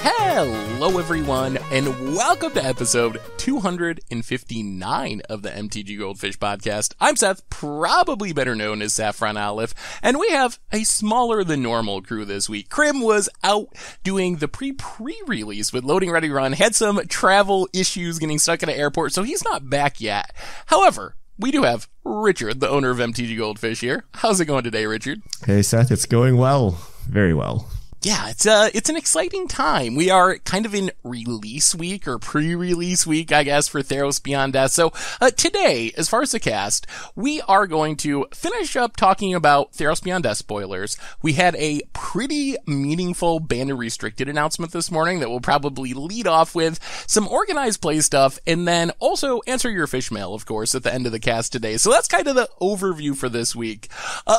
Hello everyone, and welcome to episode 259 of the MTG Goldfish podcast. I'm Seth, probably better known as Saffron Olive, and we have a smaller than normal crew this week. Krim was out doing the pre-release with Loading Ready Run, had some travel issues getting stuck at an airport, so he's not back yet. However, we do have Richard, the owner of MTG Goldfish here. How's it going today, Richard? Hey Seth, it's going well. Very well. Yeah, it's an exciting time. We are kind of in release week or pre-release week, I guess, for Theros Beyond Death. So today, as far as the cast, we are going to finish up talking about Theros Beyond Death spoilers. We had a pretty meaningful Banned and Restricted announcement this morning that we'll probably lead off with some organized play stuff, and then also answer your fish mail, of course, at the end of the cast today. So that's kind of the overview for this week.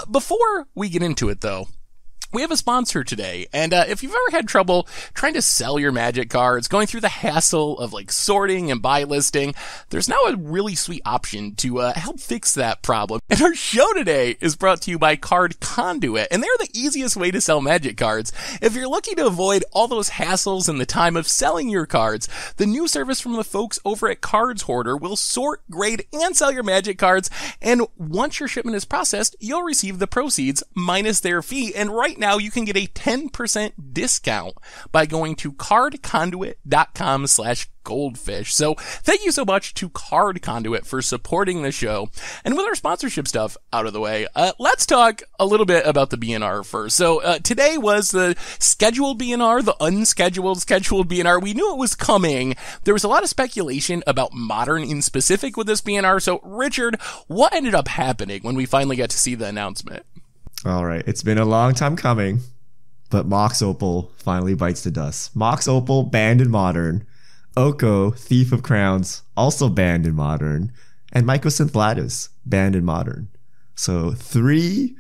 Before we get into it, though, we have a sponsor today, and if you've ever had trouble trying to sell your Magic cards, going through the hassle of sorting and buy listing, there's now a really sweet option to help fix that problem. And our show today is brought to you by Card Conduit, and they're the easiest way to sell Magic cards. If you're looking to avoid all those hassles and the time of selling your cards, the new service from the folks over at Cards Hoarder will sort, grade, and sell your Magic cards, and once your shipment is processed, you'll receive the proceeds minus their fee. And right now you can get a 10% discount by going to cardconduit.com/goldfish. So thank you so much to Card Conduit for supporting the show. And with our sponsorship stuff out of the way, let's talk a little bit about the BNR first. So today was the scheduled BNR, the unscheduled scheduled BNR. We knew it was coming. There was a lot of speculation about Modern in specific with this BNR. So Richard, what ended up happening when we finally got to see the announcement? All right, it's been a long time coming, but Mox Opal finally bites the dust. Mox Opal banned in Modern, Oko, Thief of Crowns, also banned in Modern, and Mycosynth Lattice banned in Modern. So 3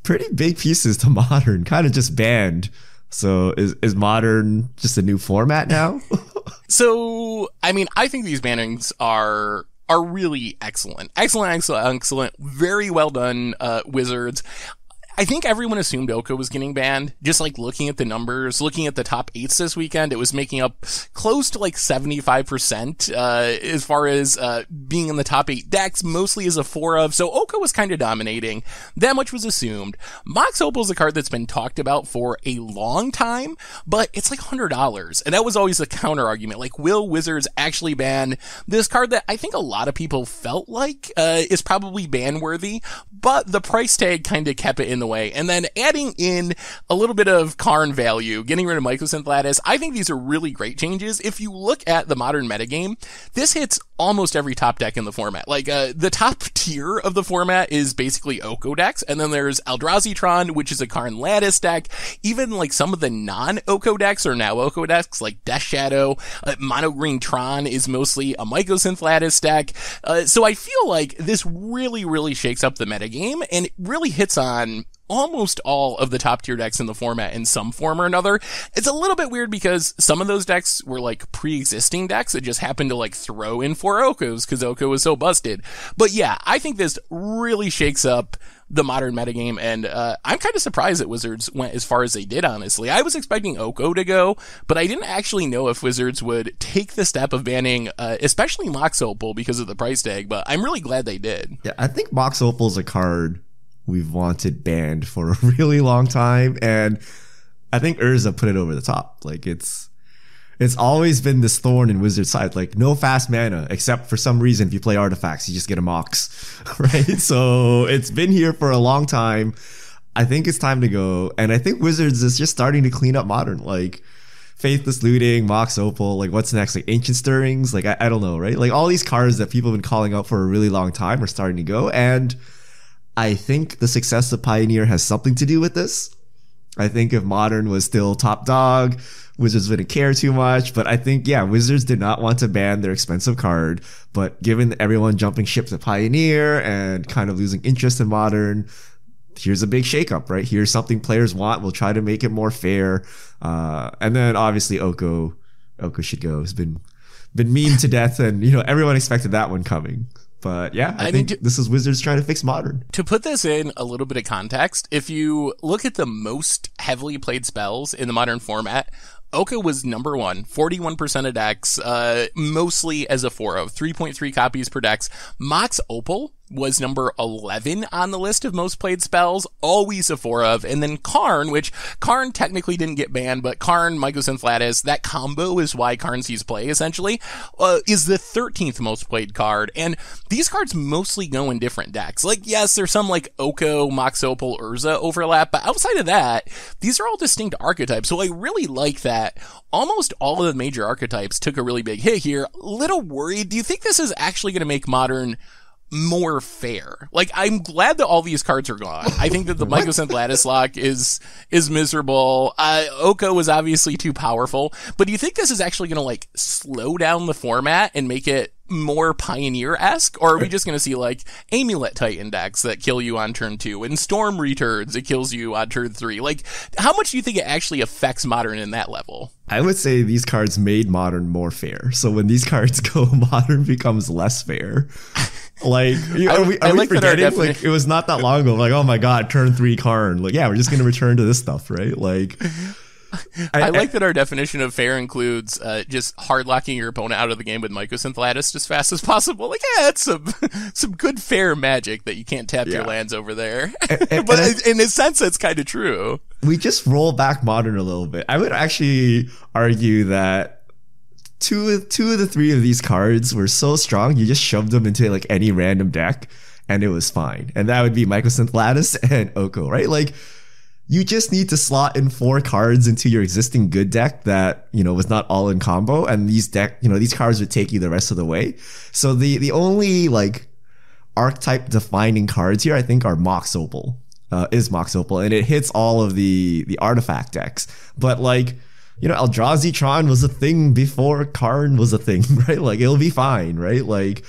pretty big pieces to Modern, kind of just banned. So is Modern just a new format now? So, I mean, I think these bannings are really excellent. Excellent. Very well done, Wizards. I think everyone assumed Oko was getting banned. Just looking at the numbers, looking at the top 8s this weekend, it was making up close to 75% as far as being in the top 8 decks, mostly as a 4 of. So Oko was kind of dominating. That much was assumed. Mox Opal is a card that's been talked about for a long time, but it's $100. And that was always the counter argument. Will Wizards actually ban this card that I think a lot of people felt is probably ban worthy, but the price tag kind of kept it in the way. And then adding in a little bit of Karn value, getting rid of Mycosynth Lattice, I think these are really great changes. If you look at the Modern metagame, this hits almost every top deck in the format. The top tier of the format is basically Oko decks, and then there's Eldrazi Tron, which is a Karn Lattice deck. Even some of the non-Oko decks are now Oko decks, like Death Shadow. Mono Green Tron is mostly a Mycosynth Lattice deck. So I feel like this really, really shakes up the metagame, and it really hits on almost all of the top tier decks in the format in some form or another. It's a little bit weird because some of those decks were pre-existing decks that just happened to throw in 4 Okos because Oko was so busted. But yeah, I think this really shakes up the Modern metagame, and I'm kind of surprised that Wizards went as far as they did, honestly. I was expecting Oko to go, but I didn't actually know if Wizards would take the step of banning, especially Mox Opal because of the price tag, but I'm really glad they did. Yeah, I think Mox Opal is a card we've wanted banned for a really long time, and I think Urza put it over the top. It's always been this thorn in Wizard's side, no fast mana, except for some reason if you play artifacts, you just get a Mox, right? So it's been here for a long time. I think it's time to go, and I think Wizards is just starting to clean up Modern, Faithless Looting, Mox Opal, what's next? Ancient Stirrings? I don't know, right? All these cards that people have been calling out for a really long time are starting to go, and I think the success of Pioneer has something to do with this. I think if Modern was still top dog, Wizards wouldn't care too much. But I think, Wizards did not want to ban their expensive card. But given everyone jumping ship to Pioneer and kind of losing interest in Modern, here's a big shakeup, right? Here's something players want. We'll try to make it more fair. And then obviously Oko should go. It's been memed to death, and everyone expected that one coming. But yeah, I think this is Wizards trying to fix Modern. To put this in a little bit of context, if you look at the most heavily played spells in the Modern format, Oko was number one, 41% of decks, mostly as a 4-of, 3.3 copies per decks. Mox Opal was number 11 on the list of most played spells, always a 4-of. And then Karn, which Karn technically didn't get banned, but Karn, Mycosynth Lattice, that combo is why Karn sees play, essentially, is the 13th most played card. And these cards mostly go in different decks. Like, yes, there's some like Oko, Mox Opal, Urza overlap, but outside of that, these are all distinct archetypes. So I really like that almost all of the major archetypes took a really big hit here. Little worried. Do you think this is actually going to make Modern more fair? Like, I'm glad that all these cards are gone. I think that the Mycosynth Lattice lock is miserable. Oko was obviously too powerful, but do you think this is actually gonna, like, slow down the format and make it more Pioneer-esque? Or are we just gonna see, like, Amulet Titan decks that kill you on turn 2 and Storm Returns that kills you on turn 3? Like, how much do you think it actually affects Modern in that level? I would say these cards made Modern more fair. So when these cards go, Modern becomes less fair. Like, are we forgetting? Like, it was not that long ago. Like, oh my god, turn 3 Karn. Like, yeah, we're just gonna return to this stuff, right? Like, I like that our definition of fair includes just hard locking your opponent out of the game with Mycosynth Lattice as fast as possible. Like, yeah, it's some good fair magic that you can't tap your lands over there. But in a sense, that's kind of true. We just roll back Modern a little bit. I would actually argue that two of the 3 of these cards were so strong, you just shoved them into like any random deck and it was fine. And that would be Mycosynth Lattice and Oko, right? Like, you just need to slot in 4 cards into your existing good deck that, you know, was not all in combo, and these cards would take you the rest of the way. So the only like archetype defining cards here, I think, are Mox Opal. Is Mox Opal, and it hits all of the artifact decks. But like, you know, Eldrazi Tron was a thing before Karn was a thing, right? Like, it'll be fine, right? Like,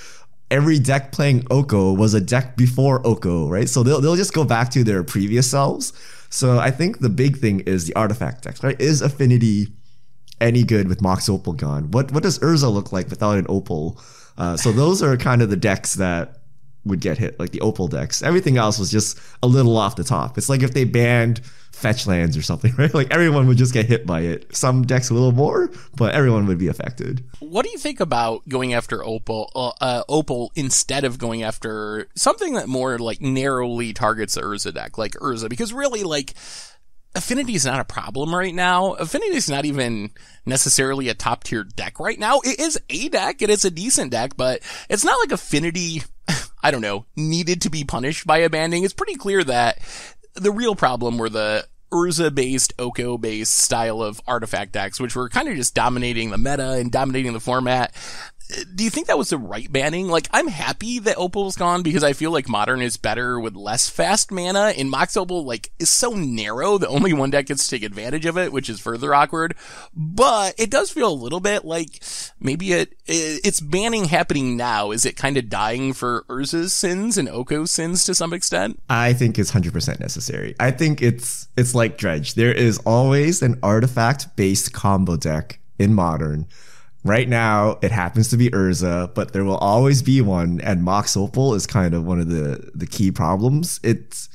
every deck playing Oko was a deck before Oko, right? So they'll just go back to their previous selves. So I think the big thing is the artifact decks, right? Is Affinity any good with Mox Opal gone? What does Urza look like without an Opal? So those are kind of the decks that would get hit, like the Opal decks. Everything else was just a little off the top. It's like if they banned fetch lands or something, right? Like, everyone would just get hit by it. Some decks a little more, but everyone would be affected. What do you think about going after Opal instead of going after something that more like narrowly targets the Urza deck, like Urza? Because really, like, Affinity is not a problem right now. Affinity is not even necessarily a top tier deck right now. It is a deck, it is a decent deck, but it's not like Affinity, I don't know, needed to be punished by a banning. It's pretty clear that the real problem were the Urza-based, Oko-based style of artifact decks, which were kind of just dominating the meta and dominating the format. Do you think that was the right banning? Like, I'm happy that Opal's gone because I feel like Modern is better with less fast mana, and Mox Opal, like, is so narrow that only one deck gets to take advantage of it, which is further awkward. But it does feel a little bit like maybe it's banning happening now. Is it kind of dying for Urza's sins and Oko's sins to some extent? I think it's 100% necessary. I think it's like Dredge. There is always an artifact-based combo deck in Modern. Right now, it happens to be Urza, but there will always be one, and Mox Opal is kind of one of the key problems. It's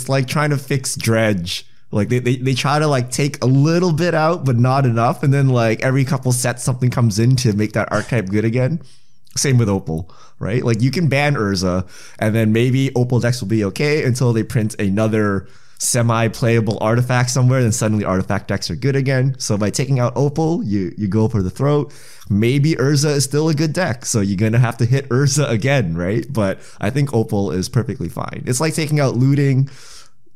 like trying to fix Dredge. Like, they try to, like, take a little bit out, but not enough, and then, like, every couple sets something comes in to make that archetype good again. Same with Opal, right? Like, you can ban Urza, and then maybe Opal decks will be okay until they print another semi-playable artifact somewhere, then suddenly artifact decks are good again. So by taking out Opal, you go for the throat. Maybe Urza is still a good deck, so you're gonna have to hit Urza again, right? But I think Opal is perfectly fine. It's like taking out Looting,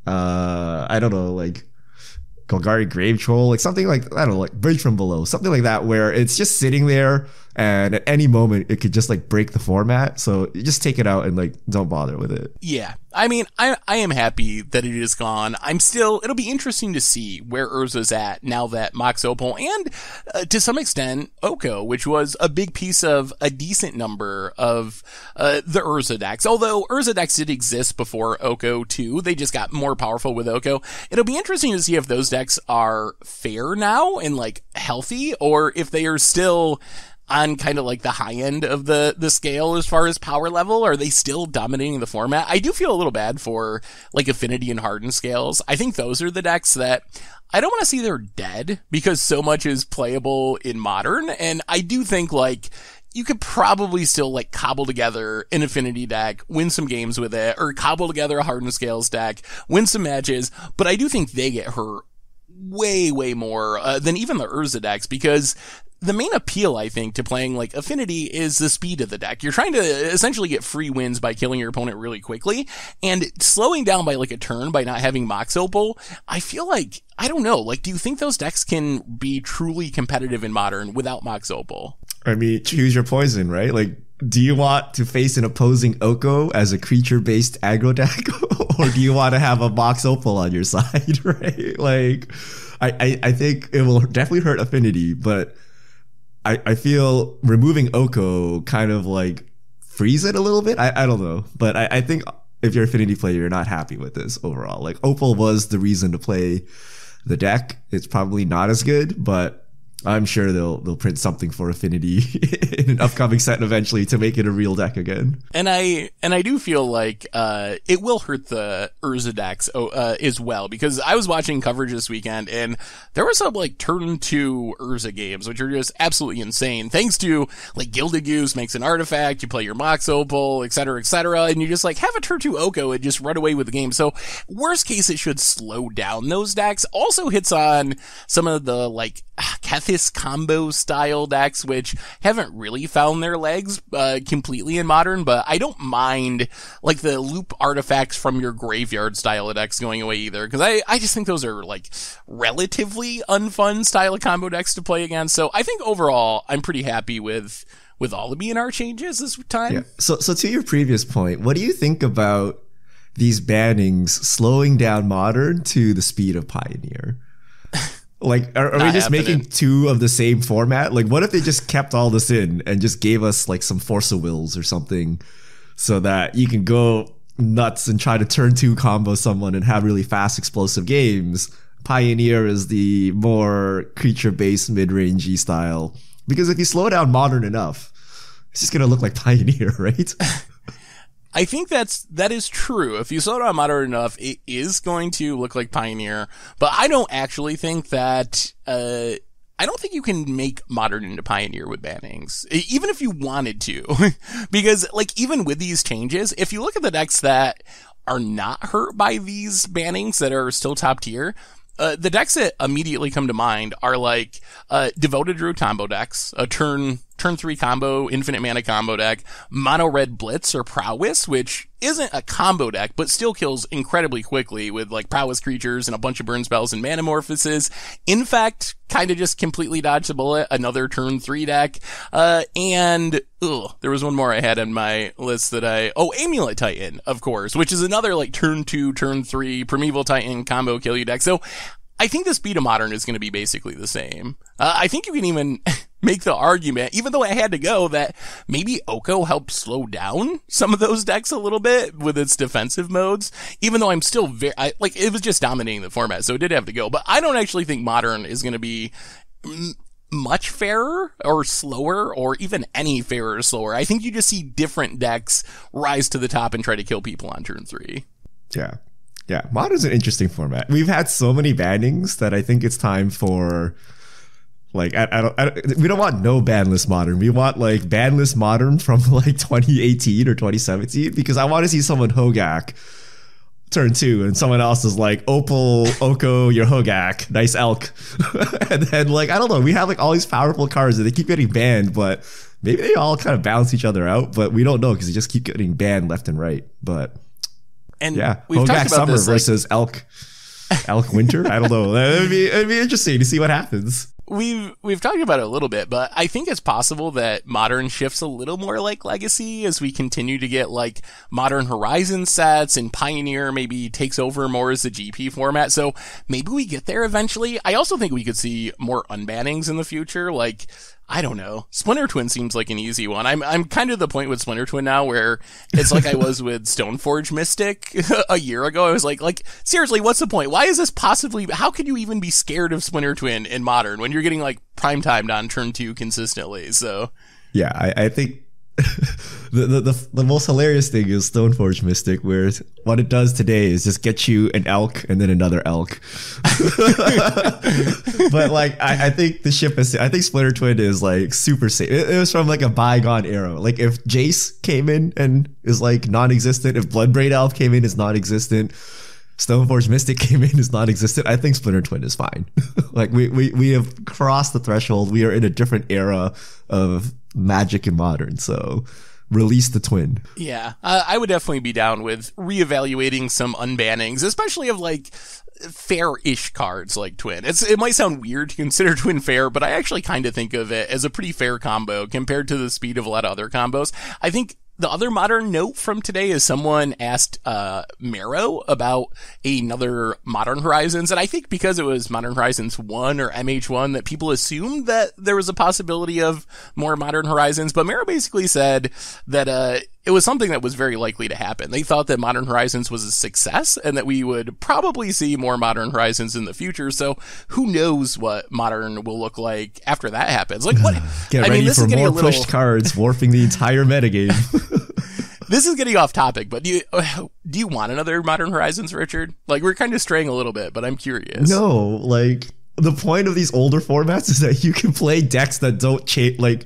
I don't know, like Golgari Grave Troll, like something like, I don't know, like Bridge from Below, something like that, where it's just sitting there and at any moment it could just like break the format. So you just take it out and like don't bother with it. Yeah. I mean, I am happy that it is gone. It'll be interesting to see where Urza's at now that Mox Opal and to some extent Oko, which was a big piece of a decent number of the Urza decks. Although Urza decks did exist before Oko too, they just got more powerful with Oko. It'll be interesting to see if those decks are fair now and like healthy, or if they are still on kind of like the high end of the scale as far as power level? Are they still dominating the format? I do feel a little bad for like Affinity and Harden scales. I think those are the decks that I don't want to see they're dead because so much is playable in Modern. And I do think like you could probably still like cobble together an Affinity deck, win some games with it, or cobble together a Harden Scales deck, win some matches. But I do think they get hurt way, way more than even the Urza decks, because the main appeal, I think, to playing like Affinity is the speed of the deck. You're trying to essentially get free wins by killing your opponent really quickly, and slowing down by like a turn by not having Mox Opal. I feel like, I don't know, like, do you think those decks can be truly competitive in Modern without Mox Opal? I mean, choose your poison, right? Like, do you want to face an opposing Oko as a creature-based aggro deck? Or do you want to have a Mox Opal on your side, right? Like, I think it will definitely hurt Affinity, but I feel removing Oko kind of like frees it a little bit. I don't know. But I think if you're an Affinity player, you're not happy with this overall. Like, Opal was the reason to play the deck. It's probably not as good, but I'm sure they'll print something for Affinity in an upcoming set eventually to make it a real deck again. And I do feel like it will hurt the Urza decks as well, because I was watching coverage this weekend and there were some like turn 2 Urza games which are just absolutely insane. Thanks to like Gilded Goose makes an artifact, you play your Mox Opal, etc., and you just like have a turn 2 Oko and just run away with the game. So worst case, it should slow down those decks. Also hits on some of the like Kethis combo style decks, which haven't really found their legs completely in Modern, but I don't mind like the loop artifacts from your graveyard style of decks going away either, because I just think those are like relatively unfun style of combo decks to play against. So I think overall I'm pretty happy with all the BNR changes this time. Yeah. So to your previous point, what do you think about these bannings slowing down Modern to the speed of Pioneer? Like, are we just making 2 of the same format? Like, what if they just kept all this in and just gave us like some Force of Wills or something so that you can go nuts and try to turn 2 combo someone and have really fast explosive games? Pioneer is the more creature-based mid-rangey style. Because if you slow down Modern enough, it's just going to look like Pioneer, right? I think that is true. If you slow down Modern enough, it is going to look like Pioneer. But I don't actually think that, I don't think you can make Modern into Pioneer with bannings, even if you wanted to. Because, like, even with these changes, if you look at the decks that are not hurt by these bannings that are still top tier, the decks that immediately come to mind are like Devoted Druid combo decks, a turn 3 combo, infinite mana combo deck, Mono Red Blitz or Prowess, which isn't a combo deck, but still kills incredibly quickly with like Prowess creatures and a bunch of burn spells and Manamorphosis. In fact, kind of just completely dodged the bullet, another turn 3 deck. And there was one more I had on my list that Amulet Titan, of course, which is another like turn 2, turn 3 Primeval Titan combo kill you deck. So I think the speed of Modern is going to be basically the same. I think you can even make the argument, even though I had to go, that maybe Oko helped slow down some of those decks a little bit with its defensive modes, even though I'm still it was just dominating the format, so it did have to go. But I don't actually think Modern is going to be much fairer or slower, or even any fairer or slower. I think you just see different decks rise to the top and try to kill people on turn 3. Yeah. Yeah, Modern's an interesting format. We've had so many bannings that I think it's time for, like, we don't want no banless Modern. We want like banless Modern from like 2018 or 2017, because I want to see someone Hogak turn 2 and someone else is like Opal, Oko, your Hogak, nice elk. And then like, I don't know, we have like all these powerful cards that they keep getting banned, but maybe they all kind of balance each other out, but we don't know because they just keep getting banned left and right. But and yeah, we've Hogak talked about Summer this, versus Elk Winter. I don't know. It'd be interesting to see what happens. We've talked about it a little bit, but I think it's possible that Modern shifts a little more like Legacy as we continue to get like Modern Horizon sets, and Pioneer maybe takes over more as the GP format. So maybe we get there eventually. I also think we could see more unbannings in the future. Like, I don't know. Splinter Twin seems like an easy one. I'm kind of the point with Splinter Twin now where it's like I was with Stoneforge Mystic a year ago. I was like, seriously, what's the point? Why is this possibly, how could you even be scared of Splinter Twin in Modern when you're you're getting like prime timed on turn 2 consistently. So yeah, I think the most hilarious thing is Stoneforge Mystic, where what it does today is just get you an elk and then another elk. But like I think the ship is, I think Splinter Twin is like super safe. It was from like a bygone era. Like if Jace came in and is like non-existent, if Bloodbraid Elf came in is non-existent, Stoneforge Mystic came in is non-existent, I think Splinter Twin is fine. Like we have crossed the threshold. We are in a different era of Magic and Modern, so release the twin. Yeah, I would definitely be down with reevaluating some unbannings, especially of like fair-ish cards like Twin. It might sound weird to consider Twin fair, but I actually kind of think of it as a pretty fair combo compared to the speed of a lot of other combos. I think the other Modern note from today is someone asked Marrow about another Modern Horizons, and I think because it was Modern Horizons 1 or MH1 that people assumed that there was a possibility of more Modern Horizons, but Marrow basically said that it was something that was very likely to happen. They thought that Modern Horizons was a success and that we would probably see more Modern Horizons in the future, so who knows what Modern will look like after that happens. Like, what? Get ready for more pushed cards, warping the entire metagame. This is getting off topic, but do you want another Modern Horizons, Richard? Like, we're kind of straying a little bit, but I'm curious. No, like, the point of these older formats is that you can play decks that don't change, like,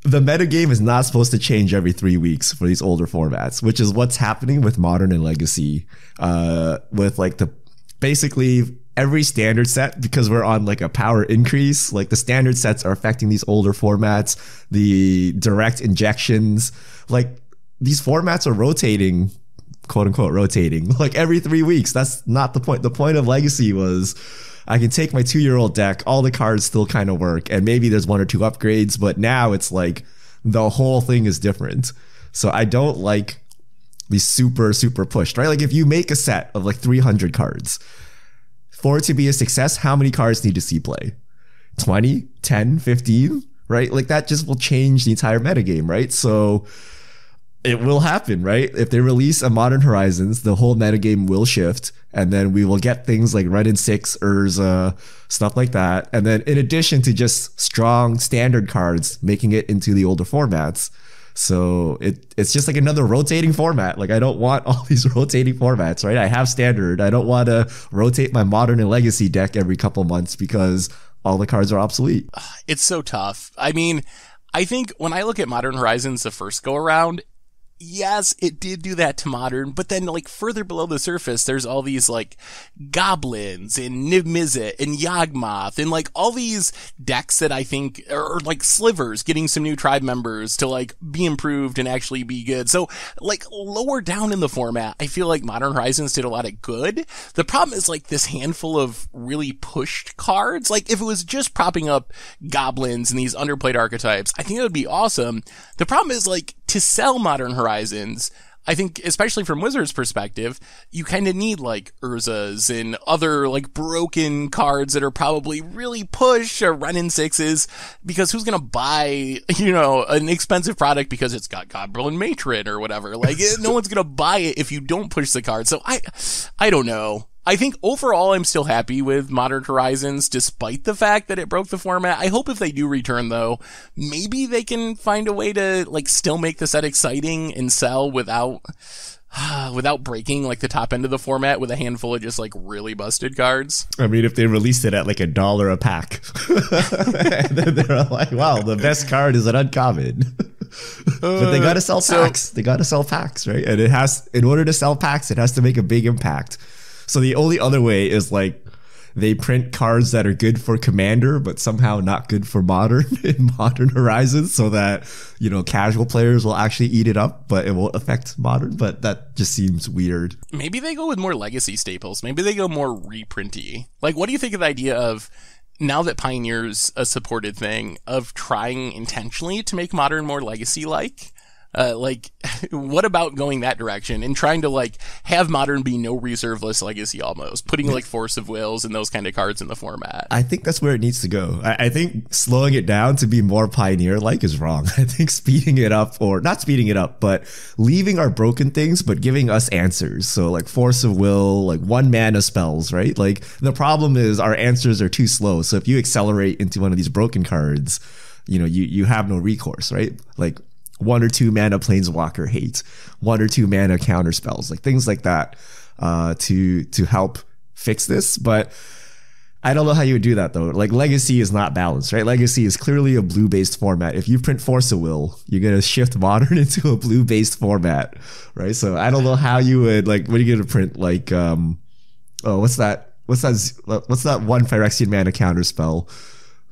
the metagame is not supposed to change every 3 weeks for these older formats, which is what's happening with Modern and Legacy, with like basically every standard set, because we're on like a power increase, like the standard sets are affecting these older formats, the direct injections, like these formats are rotating, quote unquote rotating, like every 3 weeks. That's not the point. The point of Legacy was I can take my 2-year-old deck, all the cards still kind of work, and maybe there's 1 or 2 upgrades, but now it's like the whole thing is different. So I don't like these super pushed, right? Like if you make a set of like 300 cards, for it to be a success, how many cards need to see play? 20, 10, 15, right? Like that just will change the entire metagame, right? So it will happen, right? If they release a Modern Horizons, the whole metagame will shift, and then we will get things like Red and 6, Urza, stuff like that. And then in addition to just strong standard cards, making it into the older formats. So it's just like another rotating format. Like I don't want all these rotating formats, right? I have standard. I don't want to rotate my Modern and Legacy deck every couple months because all the cards are obsolete. It's so tough. I mean, I think when I look at Modern Horizons the first go around, yes, it did do that to Modern, but then like further below the surface, there's all these like goblins and Niv Mizzet and Yawgmoth and like all these decks that I think are like slivers getting some new tribe members to like be improved and actually be good. So like lower down in the format, I feel like Modern Horizons did a lot of good. The problem is like this handful of really pushed cards. Like if it was just propping up goblins and these underplayed archetypes, I think it would be awesome. The problem is like to sell Modern Horizons, I think, especially from Wizards' perspective, you kind of need like Urzas and other like broken cards that are probably really push or run in 6s, because who's going to buy, you know, an expensive product because it's got Goblin Matron or whatever? Like no one's going to buy it if you don't push the card. So I don't know. I think overall I'm still happy with Modern Horizons despite the fact that it broke the format. I hope if they do return though, maybe they can find a way to like still make the set exciting and sell without breaking like the top end of the format with a handful of just like really busted cards. I mean, if they released it at like $1 a pack, and then they're like, wow, the best card is an uncommon. But they got to sell packs. They got to sell packs, right? And in order to sell packs, it has to make a big impact. So the only other way is like they print cards that are good for Commander, but somehow not good for Modern in Modern Horizons, so that, you know, casual players will actually eat it up, but it won't affect Modern. But that just seems weird. Maybe they go with more Legacy staples. Maybe they go more reprinty. Like, what do you think of the idea of, now that Pioneer's a supported thing, of trying intentionally to make Modern more Legacy-like? Like, what about going that direction and trying to like have Modern be no reserveless Legacy almost, putting like Force of Wills and those kind of cards in the format? I think that's where it needs to go. I think slowing it down to be more Pioneer-like is wrong. I think speeding it up, or not speeding it up, but leaving our broken things, but giving us answers. So like Force of Will, like 1 mana spells, right? Like the problem is our answers are too slow. So if you accelerate into one of these broken cards, you have no recourse, right? Like 1 or 2 mana Planeswalker hate, 1 or 2 mana counter spells, like things like that, to help fix this. But I don't know how you would do that though. Like Legacy is not balanced, right? Legacy is clearly a blue-based format. If you print Force of Will, you're gonna shift Modern into a blue-based format, right? So I don't know how you would, like, what are you gonna print? Like, what's that 1 Phyrexian mana counter spell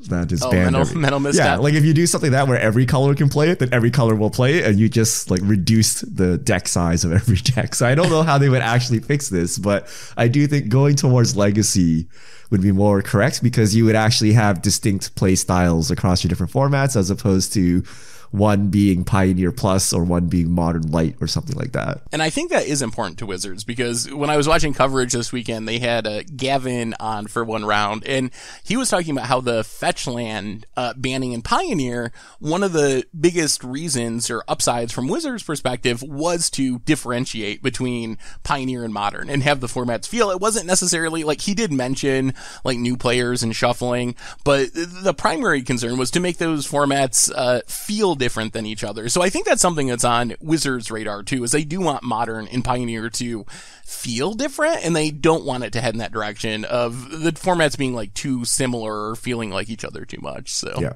that is banned? Mental Misstep. Yeah, like if you do something that where every color can play it, then every color will play it, and you just like reduced the deck size of every deck. So I don't know how they would actually fix this, but I do think going towards Legacy would be more correct, because you would actually have distinct play styles across your different formats, as opposed to one being Pioneer Plus or one being Modern Light or something like that. And I think that is important to Wizards, because when I was watching coverage this weekend, they had Gavin on for one round, and he was talking about how the fetch land banning in Pioneer, one of the biggest reasons or upsides from Wizards' perspective was to differentiate between Pioneer and Modern and have the formats feel. It wasn't necessarily, like, he did mention like new players and shuffling, but the primary concern was to make those formats feel different than each other. So I think that's something that's on Wizards' radar too, is they do want Modern and Pioneer to feel different, and they don't want it to head in that direction of the formats being like too similar or feeling like each other too much. So yeah.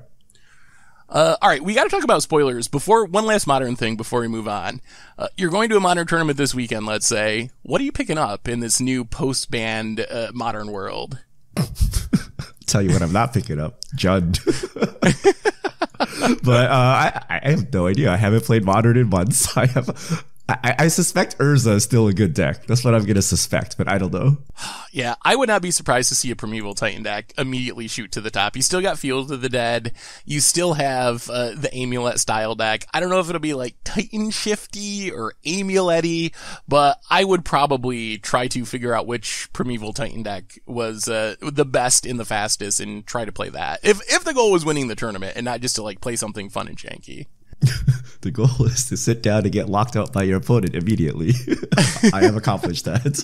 All right, we got to talk about spoilers before one last Modern thing before we move on. You're going to a Modern tournament this weekend, let's say. What are you picking up in this new post-banned Modern world? Tell you what I'm not picking up. Jund. But I have no idea. I haven't played Modern in months. I suspect Urza is still a good deck. That's what I'm going to suspect, but I don't know. Yeah, I would not be surprised to see a Primeval Titan deck immediately shoot to the top. You still got Field of the Dead. You still have the Amulet style deck. I don't know if it'll be like Titan Shifty or Amulet-y, but I would probably try to figure out which Primeval Titan deck was the best and the fastest and try to play that. If the goal was winning the tournament and not just to like play something fun and janky. The goal is to sit down and get locked out by your opponent immediately. I have accomplished that.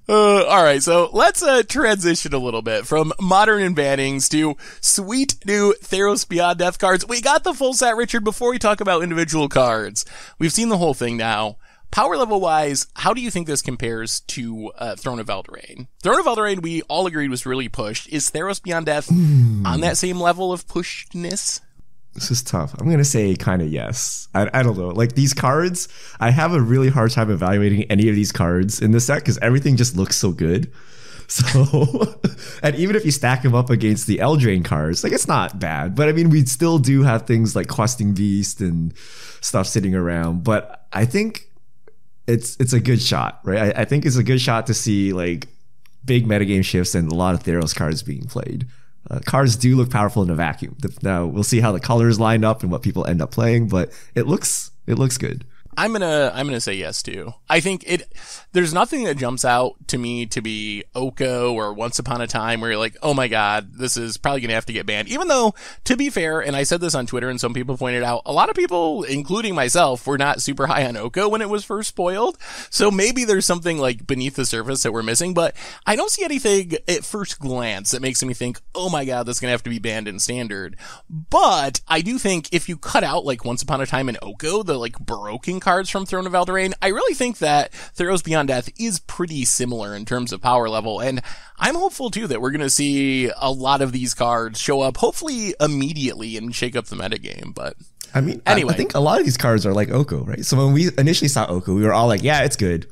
All right, so let's transition a little bit from Modern and bannings to sweet new Theros Beyond Death cards. We got the full set, Richard. Before we talk about individual cards, we've seen the whole thing now. Power level wise, how do you think this compares to Throne of Eldraine? Throne of Eldraine, we all agreed was really pushed. Is Theros Beyond Death on that same level of pushedness? This is tough. I'm going to say kind of yes. I don't know. Like these cards, I have a really hard time evaluating any of these cards in this set because everything just looks so good. So, and even if you stack them up against the Eldraine cards, like it's not bad. But I mean, we still do have things like Questing Beast and stuff sitting around. But I think it's a good shot, right? I think it's a good shot to see like big metagame shifts and a lot of Theros cards being played. Cards do look powerful in a vacuum. Now we'll see how the colors line up and what people end up playing, but it looks good. I'm gonna say yes too. I think there's nothing that jumps out to me to be Oko or Once Upon a Time where you're like, oh my god, this is probably gonna have to get banned. Even though, to be fair, and I said this on Twitter and some people pointed out, a lot of people, including myself, were not super high on Oko when it was first spoiled. So maybe there's something like beneath the surface that we're missing, but I don't see anything at first glance that makes me think, oh my god, that's gonna have to be banned in Standard. But I do think if you cut out like Once Upon a Time and Oko, the like broken cards from Throne of Eldraine, I really think that Theros Beyond Death is pretty similar in terms of power level, and I'm hopeful too that we're going to see a lot of these cards show up hopefully immediately and shake up the metagame. But I mean, anyway, I think a lot of these cards are like Oko, right? So when we initially saw Oko, we were all like, yeah, it's good.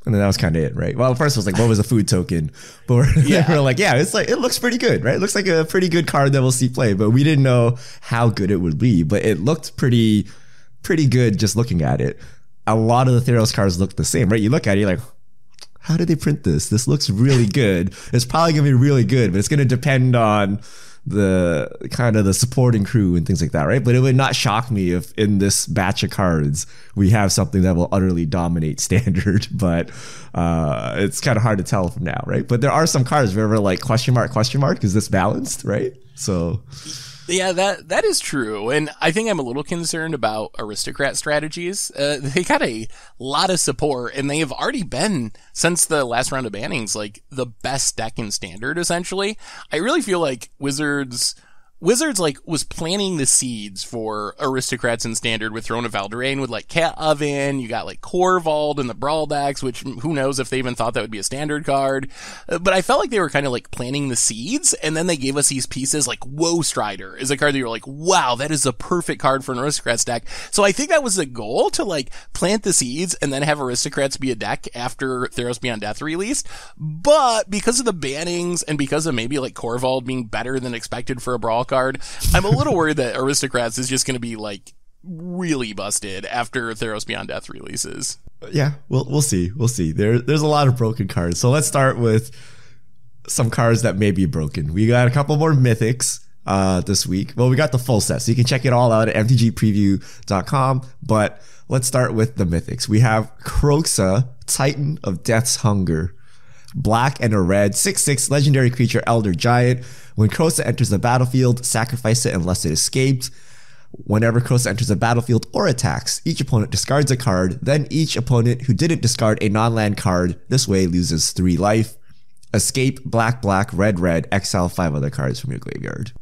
And then that was kind of it, right? Well, first it was like, what was a food token? But we're like, yeah, it's like, it looks pretty good, right? It looks like a pretty good card that we'll see play, but we didn't know how good it would be, but it looked pretty good just looking at it. A lot of the Theros cards look the same, right? You look at it, you're like, how did they print this? This looks really good. It's probably going to be really good, but it's going to depend on the kind of the supporting crew and things like that, right? But it would not shock me if in this batch of cards we have something that will utterly dominate standard. But it's kind of hard to tell from now, right? But there are some cards where we're like question mark, is this balanced, right? So yeah, that is true. And I think I'm a little concerned about aristocrat strategies. They got a lot of support, and they have already been, since the last round of bannings, like the best deck in standard, essentially. I really feel like Wizards like was planting the seeds for aristocrats in standard with Throne of Eldraine, with like Cat Oven. You got like Corvold and the Brawl decks, which who knows if they even thought that would be a standard card. But I felt like they were kind of like planting the seeds, and then they gave us these pieces like Woe Strider is a card that you're like, wow, that is a perfect card for an aristocrats deck. So I think that was the goal, to like plant the seeds and then have aristocrats be a deck after Theros Beyond Death released. But because of the bannings and because of maybe like Corvold being better than expected for a Brawl card, I'm a little worried that Aristocrats is just going to be like really busted after Theros Beyond Death releases. Yeah, we'll see. There's a lot of broken cards. So let's start with some cards that may be broken. We got a couple more mythics this week. Well, we got the full set, so you can check it all out at mtgpreview.com. But let's start with the mythics. We have Kroxa, Titan of Death's Hunger. Black and a red, 6/6 legendary creature, Elder Giant. When Kroxa enters the battlefield, sacrifice it unless it escaped. Whenever Kroxa enters the battlefield or attacks, each opponent discards a card, then each opponent who didn't discard a non-land card this way loses 3 life. Escape, black, red, exile 5 other cards from your graveyard.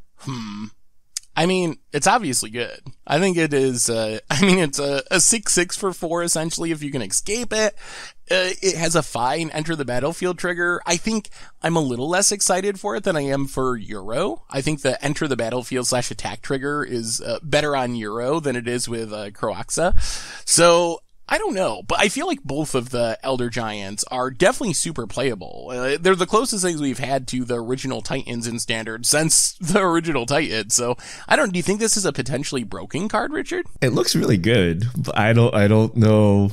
I mean, it's obviously good. I think it is, it's a 6/6 for 4, essentially, if you can escape it. It has a fine enter the battlefield trigger. I think I'm a little less excited for it than I am for Euro. I think the enter the battlefield / attack trigger is better on Euro than it is with Kroxa. So I don't know, but I feel like both of the Elder Giants are definitely super playable. They're the closest things we've had to the original Titans in standard since the original Titans. So do you think this is a potentially broken card, Richard? It looks really good, but I don't know.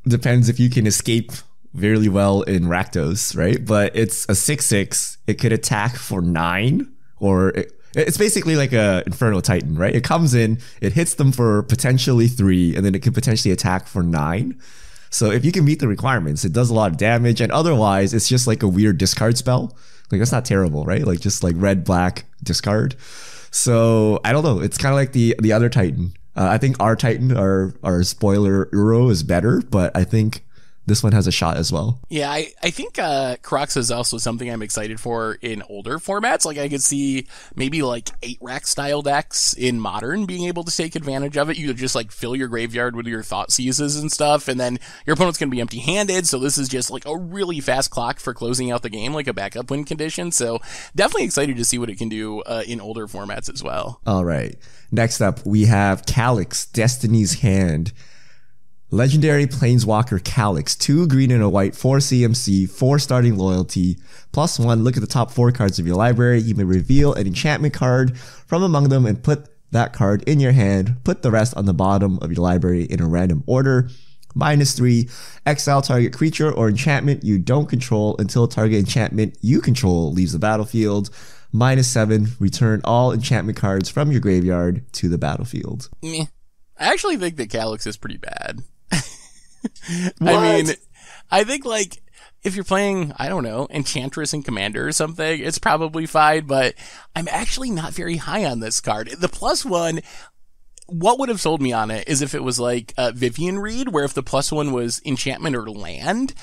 Depends if you can escape very well in Rakdos, right? But it's a 6/6. It could attack for 9, or it's basically like a Inferno Titan, right? It comes in, it hits them for potentially 3, and then it could potentially attack for 9. So if you can meet the requirements, it does a lot of damage, and otherwise it's just like a weird discard spell. Like, that's not terrible, right? Like, just like red, black, discard. So I don't know. It's kind of like the other Titan. I think our Titan, our spoiler Uro, is better, but I think this one has a shot as well. Yeah, I think Kroxa is also something I'm excited for in older formats. Like, I could see maybe like 8-rack style decks in Modern being able to take advantage of it. You could just like fill your graveyard with your Thought Seizes and stuff, and then your opponent's going to be empty-handed, so this is just like a really fast clock for closing out the game, like a backup win condition. So definitely excited to see what it can do in older formats as well. All right. Next up, we have Calix, Destiny's Hand. Legendary Planeswalker Calix, 2 green and a white, 4 CMC, 4 starting loyalty, +1. Look at the top 4 cards of your library. You may reveal an enchantment card from among them and put that card in your hand. Put the rest on the bottom of your library in a random order. -3, exile target creature or enchantment you don't control until target enchantment you control leaves the battlefield. -7, return all enchantment cards from your graveyard to the battlefield. Meh. I actually think that Calix is pretty bad. What? I mean, I think like if you're playing, I don't know, Enchantress and Commander or something, it's probably fine, but I'm actually not very high on this card. The +1, what would have sold me on it is if it was like Vivian Reed, where if the +1 was enchantment or land.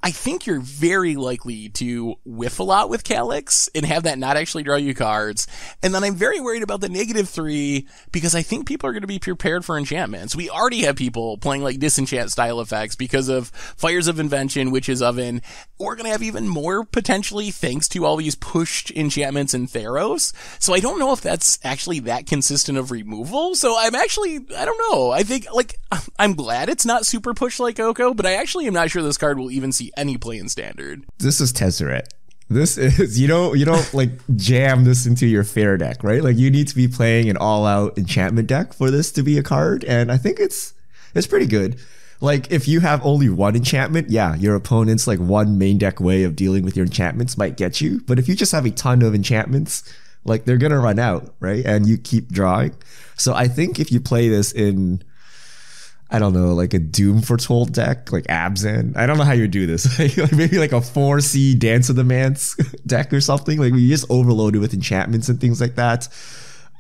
I think you're very likely to whiff a lot with Calix and have that not actually draw you cards. And then I'm very worried about the -3 because I think people are going to be prepared for enchantments. We already have people playing like disenchant style effects because of Fires of Invention, Witch's Oven. We're going to have even more potentially thanks to all these pushed enchantments in Theros. So I don't know if that's actually that consistent of removal. So I don't know. I think like I'm glad it's not super pushed like Oko, but I actually am not sure this card will even see any play in standard. This is Tezzeret. This is, you don't like jam this into your fair deck, right? Like, you need to be playing an all-out enchantment deck for this to be a card, and I think it's pretty good. Like, if you have only one enchantment, yeah, your opponent's like one main deck way of dealing with your enchantments might get you. But if you just have a ton of enchantments, Like they're gonna run out, right? And you keep drawing. So I think if you play this in, I don't know, like a Doom Foretold deck, like Abzan. I don't know how you do this. Maybe like a 4C Dance of the Mance deck or something. Like we just overload it with enchantments and things like that.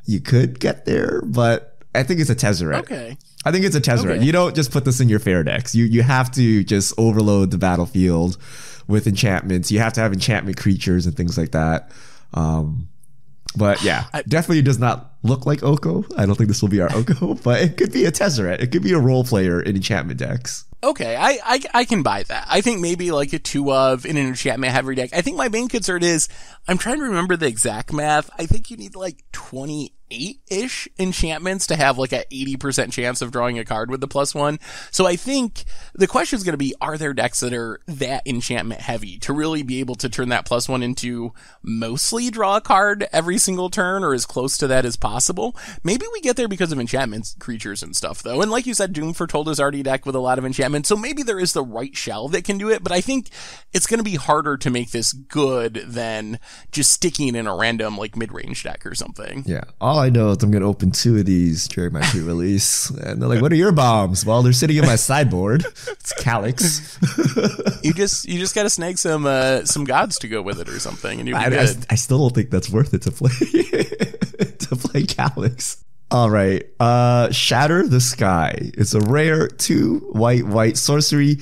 You could get there, but I think it's a Tezzeret. Okay. I think it's a Tezzeret. Okay. You don't just put this in your fair decks. You have to just overload the battlefield with enchantments. You have to have enchantment creatures and things like that. But yeah, definitely does not look like Oko. I don't think this will be our Oko, but it could be a Tezzeret. It could be a role player in enchantment decks. Okay, I can buy that. I think maybe like a 2 of in an enchantment heavy deck. I think my main concern is I'm trying to remember the exact math. I think you need like 28-ish enchantments to have like a 80% chance of drawing a card with the +1. So I think the question is going to be, are there decks that are that enchantment heavy to really be able to turn that +1 into mostly draw a card every single turn or as close to that as possible? Maybe we get there because of enchantments, creatures and stuff though. And like you said, Doom Foretold is already a deck with a lot of enchantments. So maybe there is the right shell that can do it, but I think it's going to be harder to make this good than just sticking in a random like mid-range deck or something. Yeah. All I know is I'm going to open 2 of these during my pre-release. And they're like, what are your bombs? Well, they're sitting in my sideboard. It's Calyx. You just got to snag some gods to go with it or something. And I still don't think that's worth it to play, to play Calyx. All right. Shatter the Sky. It's a rare 2 white sorcery.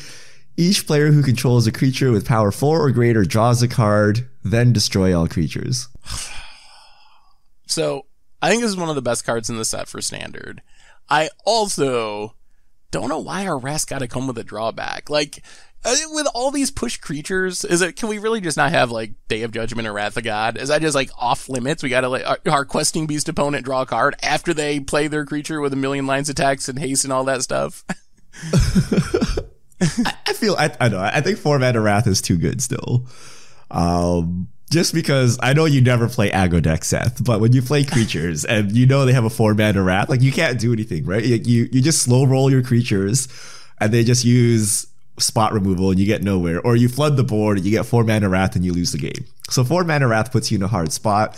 Each player who controls a creature with power 4 or greater draws a card, then destroy all creatures. So I think this is one of the best cards in the set for standard. I also don't know why our Wrath's got to come with a drawback. Like, with all these push creatures, can we really just not have like Day of Judgment or Wrath of God? Is that just like off limits? We gotta let our questing beast opponent draw a card after they play their creature with a million lines attacks and haste and all that stuff? I know. I think 4-mana Wrath is too good still. Just because I know you never play aggro deck, Seth, but when you play creatures and you know they have a 4-mana Wrath, like you can't do anything, right? You just slow roll your creatures and they just use spot removal and you get nowhere, or you flood the board and you get 4-mana Wrath and you lose the game. So 4-mana Wrath puts you in a hard spot.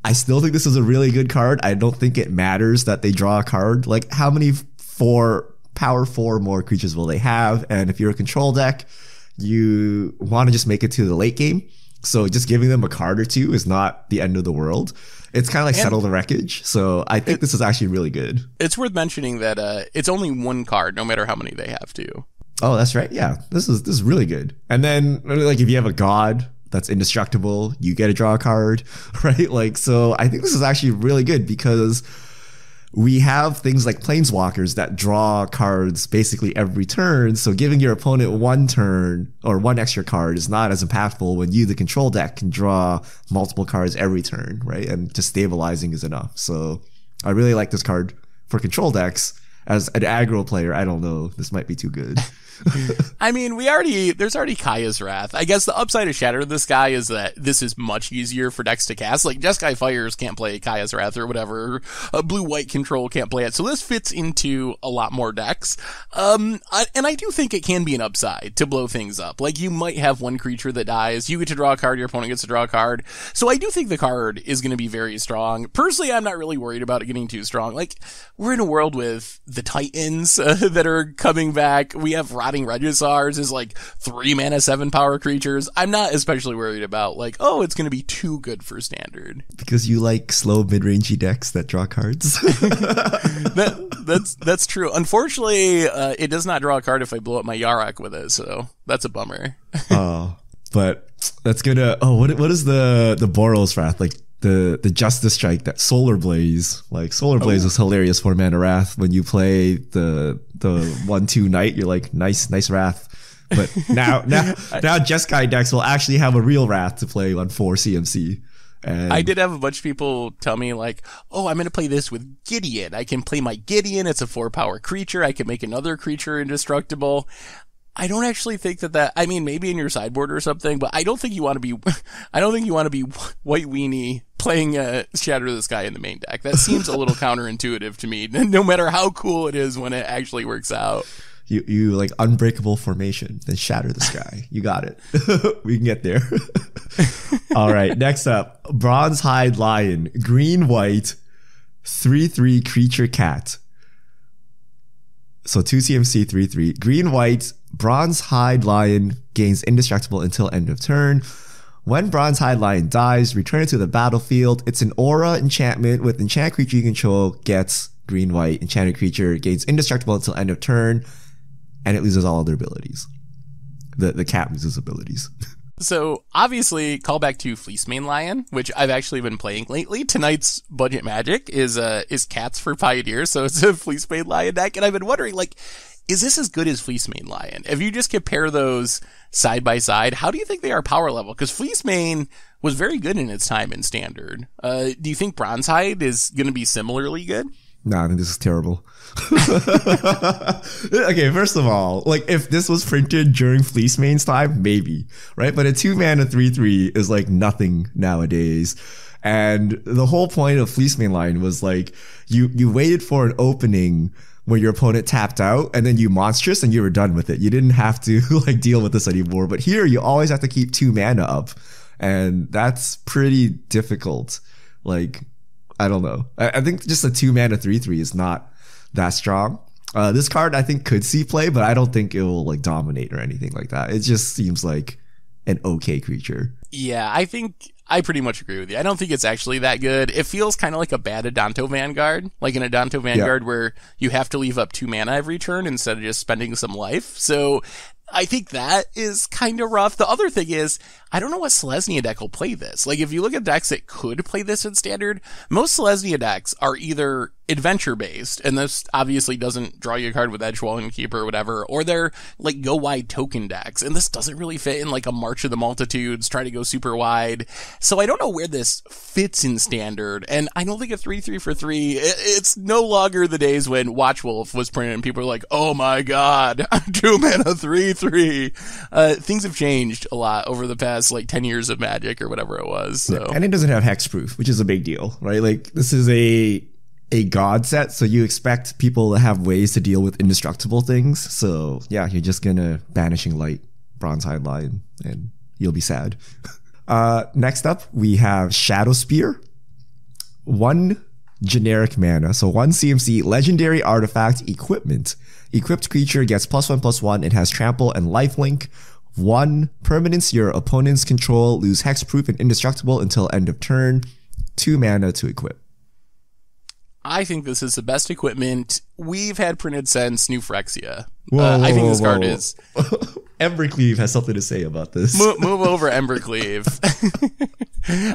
I still think this is a really good card. I don't think it matters that they draw a card. Like, how many power 4 more creatures will they have? And if you're a control deck, you want to just make it to the late game. So just giving them a card or 2 is not the end of the world. It's kind of like settle the wreckage. So I think this is actually really good. It's worth mentioning that it's only 1 card, no matter how many they have to. Oh, that's right. Yeah, this is really good. And then, like, if you have a god that's indestructible, you get to draw a card, right? Like, so I think this is actually really good because we have things like Planeswalkers that draw cards basically every turn. So giving your opponent 1 turn or 1 extra card is not as impactful when you, the control deck, can draw multiple cards every turn, right? And just stabilizing is enough. So I really like this card for control decks. As an aggro player, I don't know. This might be too good. I mean, there's already Kaya's Wrath. I guess the upside of Shatter the Sky is that this is much easier for decks to cast. Like, Jeskai Fires can't play Kaya's Wrath or whatever. Blue-White Control can't play it. So this fits into a lot more decks. And I do think it can be an upside to blow things up. Like, you might have 1 creature that dies. You get to draw a card. Your opponent gets to draw a card. So I do think the card is going to be very strong. Personally, I'm not really worried about it getting too strong. Like, we're in a world with the Titans that are coming back. We have Rotting Regisaurs is like 3-mana 7-power creatures. I'm not especially worried about like, oh, it's going to be too good for standard. Because you like slow mid-rangey decks that draw cards. That's true. Unfortunately, it does not draw a card if I blow up my Yarok with it, so that's a bummer. Oh, but that's gonna. Oh, what is the Boros Wrath, like? The Justice Strike, that Solar Blaze. Like, Solar Blaze is hilarious for Mana Wrath. When you play the 1/2 Knight, you're like, nice Wrath. But now Jeskai decks will actually have a real Wrath to play on 4 CMC. And I did have a bunch of people tell me like, oh, I'm going to play this with Gideon. I can play my Gideon. It's a 4-power creature. I can make another creature indestructible. I don't actually think that, I mean, maybe in your sideboard or something, but I don't think you want to be White Weenie playing Shatter the Sky in the main deck. That seems a little counterintuitive to me, no matter how cool it is when it actually works out. You like unbreakable formation, then shatter the sky. You got it. We can get there. All right, next up, Bronze Hide Lion, green white, 3/3 creature cat. So 2 CMC 3/3, green white, Bronze Hide Lion gains indestructible until end of turn. When Bronze Hide Lion dies, return it to the battlefield. It's an aura enchantment with enchant creature you control gets green white. Enchanted creature gains indestructible until end of turn, and it loses all other abilities. The cat loses abilities. So obviously, call back to Fleecemane Lion, which I've actually been playing lately. Tonight's budget magic is cats for Pioneer, so it's a Fleecemane Lion deck, and I've been wondering, like, is this as good as Fleecemane Lion? If you just compare those side by side, how do you think they are power level? Because Fleecemane was very good in its time in Standard. Do you think Bronzehide is going to be similarly good? No, I think this is terrible. Okay, first of all, like if this was printed during Fleecemane's time, maybe, right? But a 2-mana 3/3 is like nothing nowadays. And the whole point of Fleecemane Lion was like you waited for an opening where your opponent tapped out and then you monstrous and you were done with it. You didn't have to like deal with this anymore. But here you always have to keep 2 mana up, and that's pretty difficult. Like, I don't know. I think just a 2-mana 3/3 is not that strong. This card I think could see play, but I don't think it will like dominate or anything like that. It just seems like an okay creature. Yeah, I think I pretty much agree with you. I don't think it's actually that good. It feels kind of like a bad Adanto Vanguard, like an Adanto Vanguard where you have to leave up 2 mana every turn instead of just spending some life. So I think that is kind of rough. The other thing is, I don't know what Selesnya deck will play this. Like, if you look at decks that could play this in Standard, most Selesnya decks are either adventure-based, and this obviously doesn't draw you a card with Edgewalling Keeper or whatever, or they're, like, go-wide token decks, and this doesn't really fit in, like, a March of the Multitudes, try to go super wide. So I don't know where this fits in Standard, and I don't think a 3/3 for 3, it's no longer the days when Watchwolf was printed and people were like, oh my god, 2 mana 3/3. Things have changed a lot over the past like 10 years of Magic or whatever it was. So. And it doesn't have hexproof, which is a big deal, right? Like, this is a god set, so you expect people to have ways to deal with indestructible things. So yeah, you're just gonna Banishing Light Bronzehide Lion and you'll be sad. Next up, we have Shadow Spear. 1 generic mana, so 1 CMC, legendary artifact, equipment. Equipped creature gets +1/+1 and has trample and lifelink. 1 permanence your opponents control, lose hexproof and indestructible until end of turn. 2 mana to equip. I think this is the best equipment we've had printed since New Phyrexia. Whoa, I think this card is... Embercleave has something to say about this. Move over, Embercleave.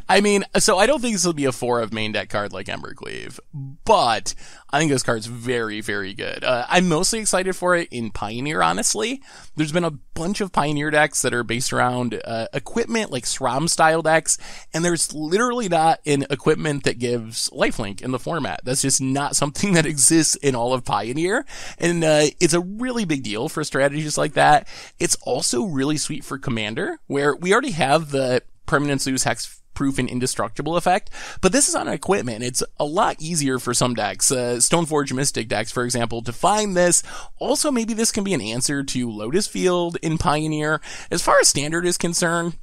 I mean, so I don't think this will be a 4 of main deck card like Embercleave, but I think this card's very, very good. I'm mostly excited for it in Pioneer, honestly. There's been a bunch of Pioneer decks that are based around equipment, like SRAM style decks, and there's literally not an equipment that gives lifelink in the format. That's just not something that exists in all of Pioneer, and it's a really big deal for strategies like that. It's also really sweet for Commander, where we already have the permanence lose hexproof and indestructible effect, but this is on equipment. It's a lot easier for some decks, Stoneforge Mystic decks, for example, to find this. Also, maybe this can be an answer to Lotus Field in Pioneer. As far as Standard is concerned,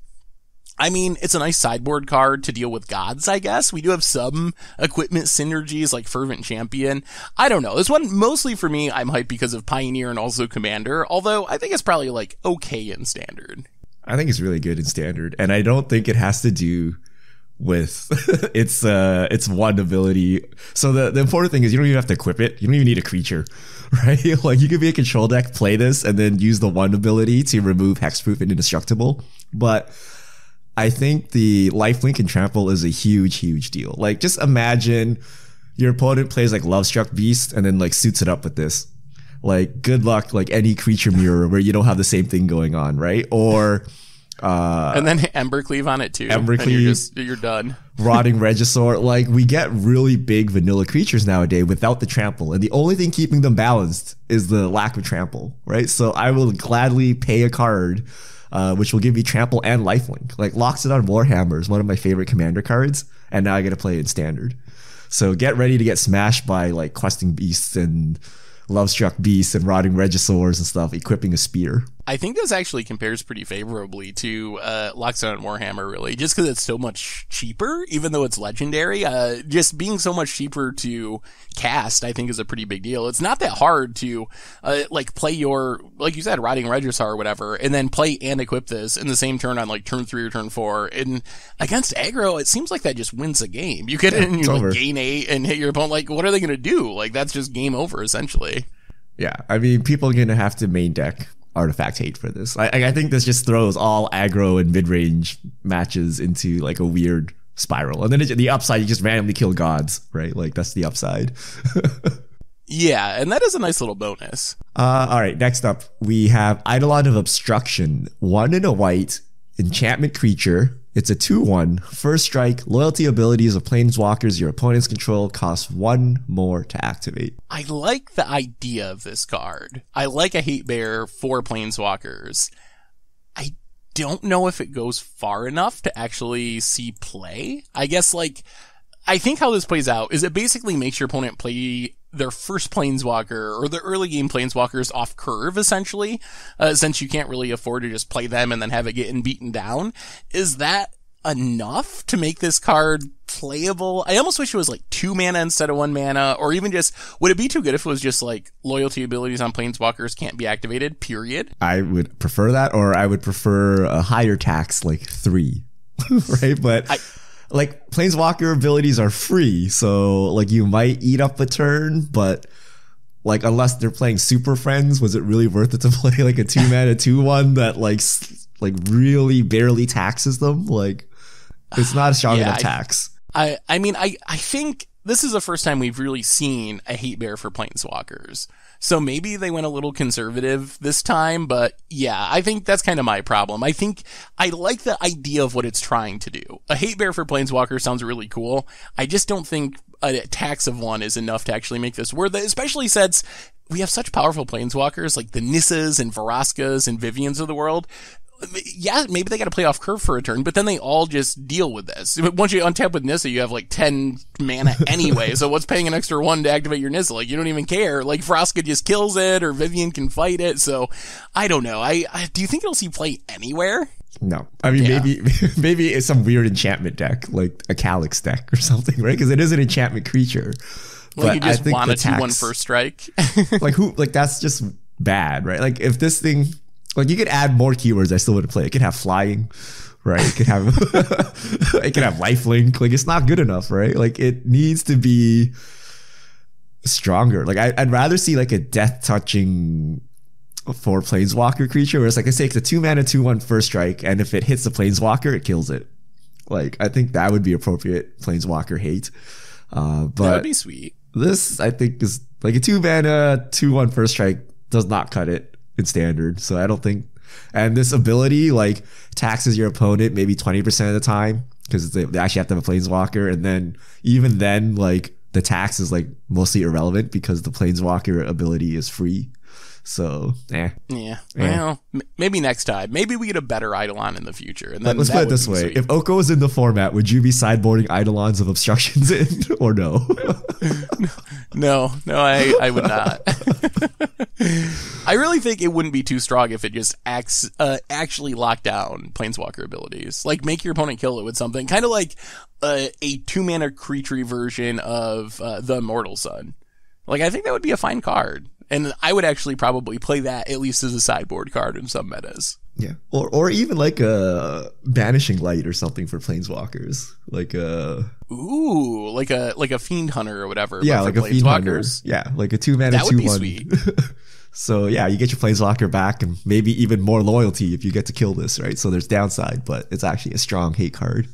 I mean, it's a nice sideboard card to deal with gods, I guess. We do have some equipment synergies like Fervent Champion. I don't know. This one, mostly for me, I'm hyped because of Pioneer and also Commander, although I think it's probably like okay in Standard. I think it's really good in Standard, and I don't think it has to do with its one ability. So the important thing is you don't even have to equip it. You don't even need a creature, right? Like, you could be a control deck, play this, and then use the one ability to remove hexproof and indestructible. But I think the lifelink and trample is a huge, huge deal. Like, just imagine your opponent plays like Lovestruck Beast and then like suits it up with this. Like, good luck, like any creature mirror where you don't have the same thing going on, right? Or and then Embercleave on it too. Embercleave, you're done. Rotting Regisaur. Like, we get really big vanilla creatures nowadays without the trample, and the only thing keeping them balanced is the lack of trample, right? So I will gladly pay a card which will give me trample and lifelink. Like, Loxodon Warhammer is one of my favorite Commander cards, and now I get to play it in Standard. So get ready to get smashed by like Questing Beasts and Lovestruck Beasts and Rotting Regisaurs and stuff, equipping a spear. I think this actually compares pretty favorably to Lockstone and Warhammer, really, just because it's so much cheaper, even though it's legendary. Just being so much cheaper to cast, I think, is a pretty big deal. It's not that hard to, play your, like you said, Rotting Regisaur or whatever, and then play and equip this in the same turn on, like, turn 3 or turn 4. And against aggro, it seems like that just wins the game. You get in and you like, gain 8 and hit your opponent. Like, what are they going to do? Like, that's just game over, essentially. Yeah, I mean, people are going to have to main deck Artifact Hate for this. I think this just throws all aggro and mid-range matches into like a weird spiral. And then the upside, you just randomly kill gods, right? Like that's the upside. Yeah, and that is a nice little bonus. All right, next up, we have Eidolon of Obstruction. 1 and a white, enchantment creature. It's a 2/1, first strike, loyalty abilities of planeswalkers your opponents control cost 1 more to activate. I like the idea of this card. I like a hate bear for planeswalkers. I don't know if it goes far enough to actually see play. I guess, I think how this plays out is it basically makes your opponent play their first planeswalker or the early game planeswalkers off curve, essentially, since you can't really afford to just play them and then have it getting beaten down. Is that enough to make this card playable? I almost wish it was 2 mana instead of 1 mana, or even just, would it be too good if it was just loyalty abilities on planeswalkers can't be activated, period? I would prefer that, or I would prefer a higher tax, 3, right? But planeswalker abilities are free, so you might eat up a turn, but unless they're playing Super Friends, was it really worth it to play a 2 mana 2/1 that really barely taxes them? It's not a strong enough tax. I mean, I think this is the first time we've really seen a hate bear for planeswalkers. So maybe they went a little conservative this time, but yeah, I think that's kind of my problem. I think I like the idea of what it's trying to do. A hate bear for planeswalkers sounds really cool. I just don't think a tax of 1 is enough to actually make this worth it, especially since we have such powerful planeswalkers like the Nissas and Veraskas and Vivians of the world. Yeah, maybe they got to play off curve for a turn, but then they all just deal with this. Once you untap with Nissa, you have 10 mana anyway, so what's paying an extra 1 to activate your Nissa? You don't even care. Vraska just kills it, or Vivian can fight it, so I don't know. Do you think it'll see play anywhere? No. I mean, maybe it's some weird enchantment deck, like a Calyx deck or something, right? Because it is an enchantment creature. But you just want a 2/1 first strike. That's just bad, right? If this thing... you could add more keywords, I still wouldn't play. It could have flying, right? It could have it could have lifelink. It's not good enough, right? It needs to be stronger. I'd rather see a death touching for planeswalker creature where it's I say it's a 2 mana 2/1 first strike, and if it hits the planeswalker, it kills it. I think that would be appropriate planeswalker hate. But that would be sweet. This I think is a 2 mana 2/1 first strike does not cut it in standard, so I don't think. And this ability taxes your opponent maybe 20% of the time because they actually have to have a planeswalker, and then even then the tax is mostly irrelevant because the planeswalker ability is free. So yeah. Well, maybe next time. Maybe we get a better Eidolon in the future. And then let's put it this way: if Oko was in the format, would you be sideboarding Eidolons of Obstructions in, or no? No, I would not. I really think it wouldn't be too strong if it just actually locked down planeswalker abilities. Make your opponent kill it with something. Kind of like a 2 mana creature version of the Immortal Sun. I think that would be a fine card. And I would actually probably play that at least as a sideboard card in some metas. Yeah. Or even a Banishing Light or something for planeswalkers. Ooh, like a Fiend Hunter or whatever. Yeah, like a Fiend Hunter. Yeah, a 2 mana 2/1. That would be sweet. So yeah, you get your planeswalker back and maybe even more loyalty if you get to kill this, right? So there's downside, but it's actually a strong hate card.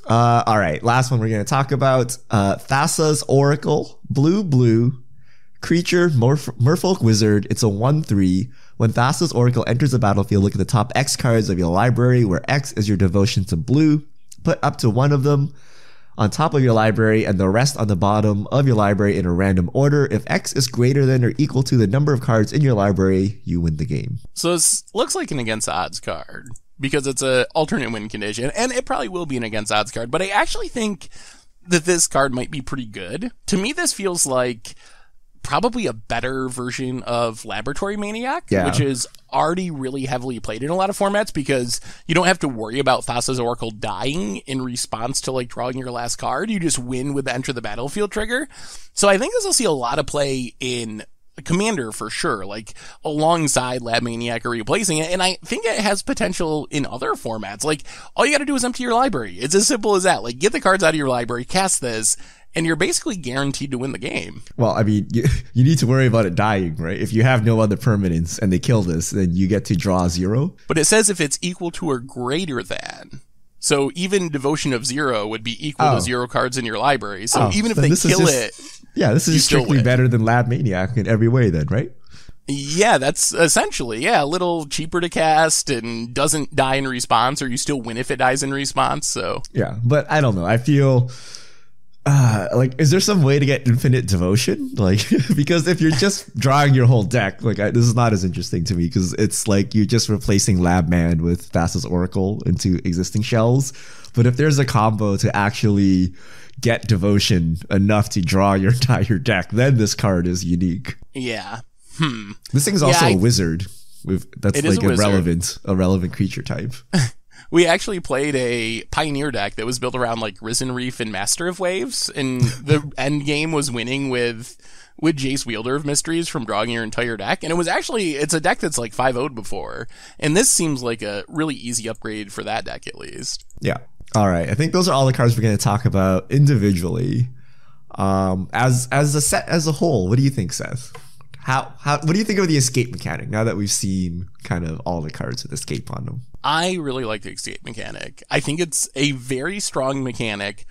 All right, last one we're going to talk about. Thassa's Oracle, blue, creature, Merfolk Wizard. It's a 1/3. When Thassa's Oracle enters the battlefield, look at the top X cards of your library, where X is your devotion to blue. Put up to 1 of them on top of your library and the rest on the bottom of your library in a random order. If X is greater than or equal to the number of cards in your library, you win the game. So this looks like an against odds card because it's a alternate win condition, and it probably will be an against odds card, but I actually think that this card might be pretty good. To me, this feels like probably a better version of Laboratory Maniac, Yeah. which is already really heavily played in a lot of formats because you don't have to worry about Thassa's Oracle dying in response to like drawing your last card. You just win with the Enter the Battlefield trigger. So I think this will see a lot of play in Commander for sure, like alongside Lab Maniac or replacing it. And I think it has potential in other formats. Like all you got to do is empty your library. It's as simple as that. Like get the cards out of your library, cast this, and you're basically guaranteed to win the game. Well, I mean, you need to worry about it dying, right? If you have no other permanents and they kill this, then you get to draw 0. But it says if it's equal to or greater than. So even Devotion of 0 would be equal to 0 cards in your library. So even if they kill it... Yeah, this is strictly better than Lab Maniac in every way then, right? Yeah, that's essentially, a little cheaper to cast and doesn't die in response, or you still win if it dies in response, so... Yeah, but I don't know. I feel... like, is there some way to get infinite devotion? Like, because if you're just drawing your whole deck, like, this is not as interesting to me because it's like you're just replacing Lab Man with Thassa's Oracle into existing shells. But if there's a combo to actually get devotion enough to draw your entire deck, then this card is unique. Yeah. This thing's also a wizard. That's like a relevant creature type. We actually played a Pioneer deck that was built around like Risen Reef and Master of Waves, and the end game was winning with Jace Wielder of Mysteries from drawing your entire deck. And it's a deck that's like 5-0'd before, and this seems like a really easy upgrade for that deck at least. Yeah. All right. I think those are all the cards we're going to talk about individually. As a set as a whole, what do you think, Seth? What do you think of the escape mechanic now that we've seen kind of all the cards with escape on them? I really like the escape mechanic. I think it's a very strong mechanic,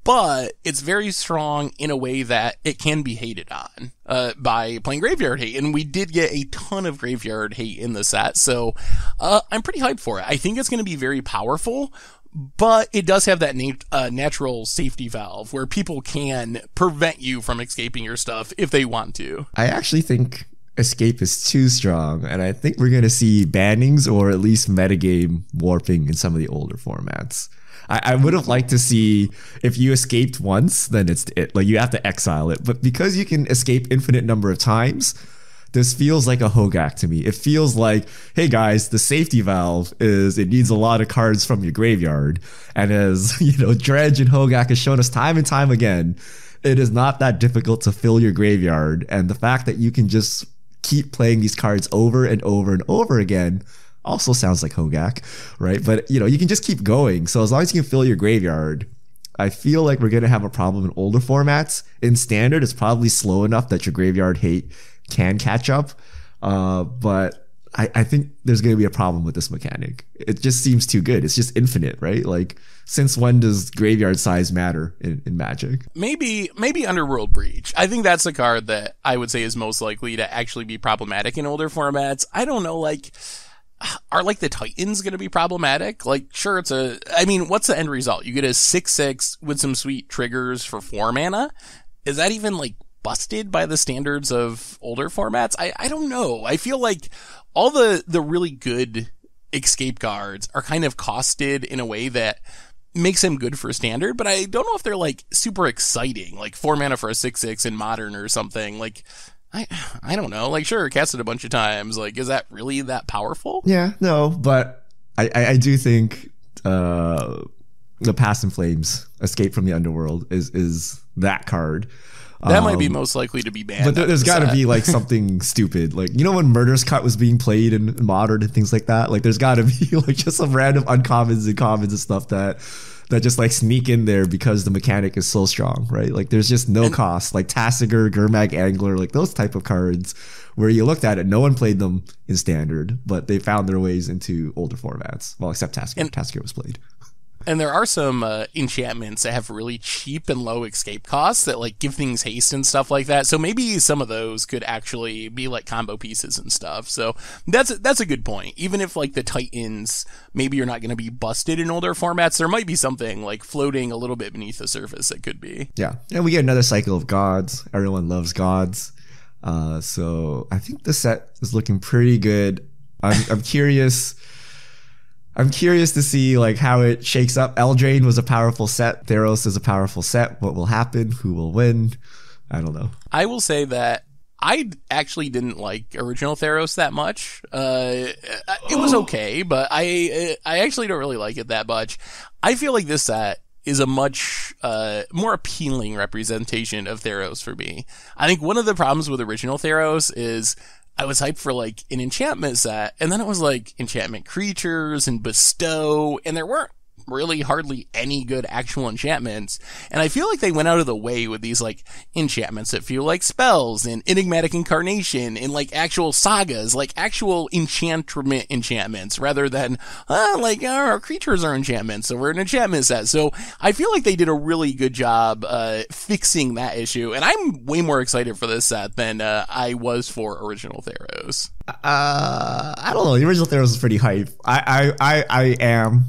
but it's very strong in a way that it can be hated on by playing Graveyard Hate. And we did get a ton of Graveyard Hate in the set, so I'm pretty hyped for it. I think it's going to be very powerful, but it does have that natural safety valve where people can prevent you from escaping your stuff if they want to. I actually think escape is too strong, and I think we're going to see bannings or at least metagame warping in some of the older formats. I would have liked to see if you escaped once, then it's it. Like you have to exile it. But because you can escape infinite number of times, this feels like a Hogak to me. It feels like, hey guys, the safety valve is it needs a lot of cards from your graveyard. And as Dredge and Hogak has shown us time and time again, it is not that difficult to fill your graveyard. And the fact that you can just keep playing these cards over and over and over again also sounds like Hogak, right? But you can just keep going. So as long as you can fill your graveyard, I feel like we're going to have a problem in older formats. In standard, it's probably slow enough that your Graveyard Hate can catch up. But I think there's going to be a problem with this mechanic. It just seems too good. It's just infinite, right? Like, since when does graveyard size matter in Magic? Maybe Underworld Breach. I think that's a card that I would say is most likely to actually be problematic in older formats. I don't know, are the Titans going to be problematic? Like, sure, what's the end result? You get a 6/6 with some sweet triggers for 4 mana. Is that even busted by the standards of older formats? I don't know. I feel like all the really good escape cards are kind of costed in a way that makes them good for standard, but I don't know if they're super exciting, 4 mana for a 6/6 in modern or something. I don't know. Sure, cast it a bunch of times. Is that really that powerful? Yeah, no, but I do think the Past in Flames, Escape from the Underworld, is that card. That might be most likely to be banned. But there's got to be something stupid. When Murder's Cut was being played in Modern and things like that, there's got to be just some random uncommons and commons and stuff that just sneak in there because the mechanic is so strong, right? There's just no cost. Tasigur, Gurmag Angler, those type of cards where you looked at it, no one played them in standard, but they found their ways into older formats. Well, except Tasigur. Tasigur was played. And there are some enchantments that have really cheap and low escape costs that give things haste and stuff like that. So maybe some of those could actually be combo pieces and stuff. So that's a good point. Even if the Titans, maybe you're not going to be busted in older formats, there might be something floating a little bit beneath the surface that could be. Yeah. And we get another cycle of gods. Everyone loves gods. So I think the set is looking pretty good. I'm curious. I'm curious to see how it shakes up. Eldraine was a powerful set. Theros is a powerful set. What will happen? Who will win? I don't know. I will say that I actually didn't like original Theros that much. It was okay, but I actually don't really like it that much. I feel like this set is a much more appealing representation of Theros for me. I think one of the problems with original Theros is I was hyped for like an enchantment set, and then it was like enchantment creatures and bestow, and there weren't really hardly any good actual enchantments. And I feel like they went out of the way with these like enchantments that feel like spells and enigmatic incarnation and like actual sagas, like actual enchantments rather than our creatures are enchantments, so we're an enchantment set. So I feel like they did a really good job fixing that issue, and I'm way more excited for this set than I was for original Theros. I don't know. The original Theros was pretty hype.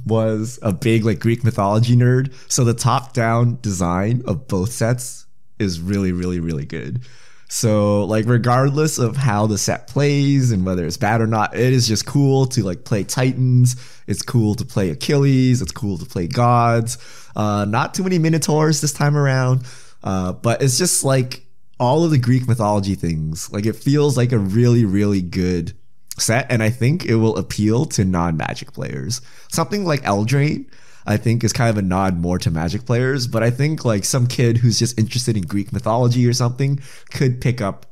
Was a big like Greek mythology nerd, so the top-down design of both sets is really, really, really good. So like regardless of how the set plays and whether it's bad or not, it is just cool to like play Titans. It's cool to play Achilles. It's cool to play gods. Not too many Minotaurs this time around, but it's just like all of the Greek mythology things. Like it feels like a really, really good set, and I think it will appeal to non-Magic players. Something like Eldraine, I think, is kind of a nod more to Magic players, but I think like some kid who's just interested in Greek mythology or something could pick up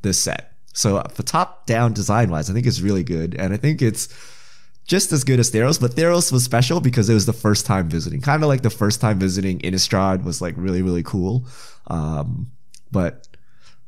this set. So for top-down design-wise, I think it's really good, and I think it's just as good as Theros, but Theros was special because it was the first time visiting. Kind of like the first time visiting Innistrad was like really, really cool. But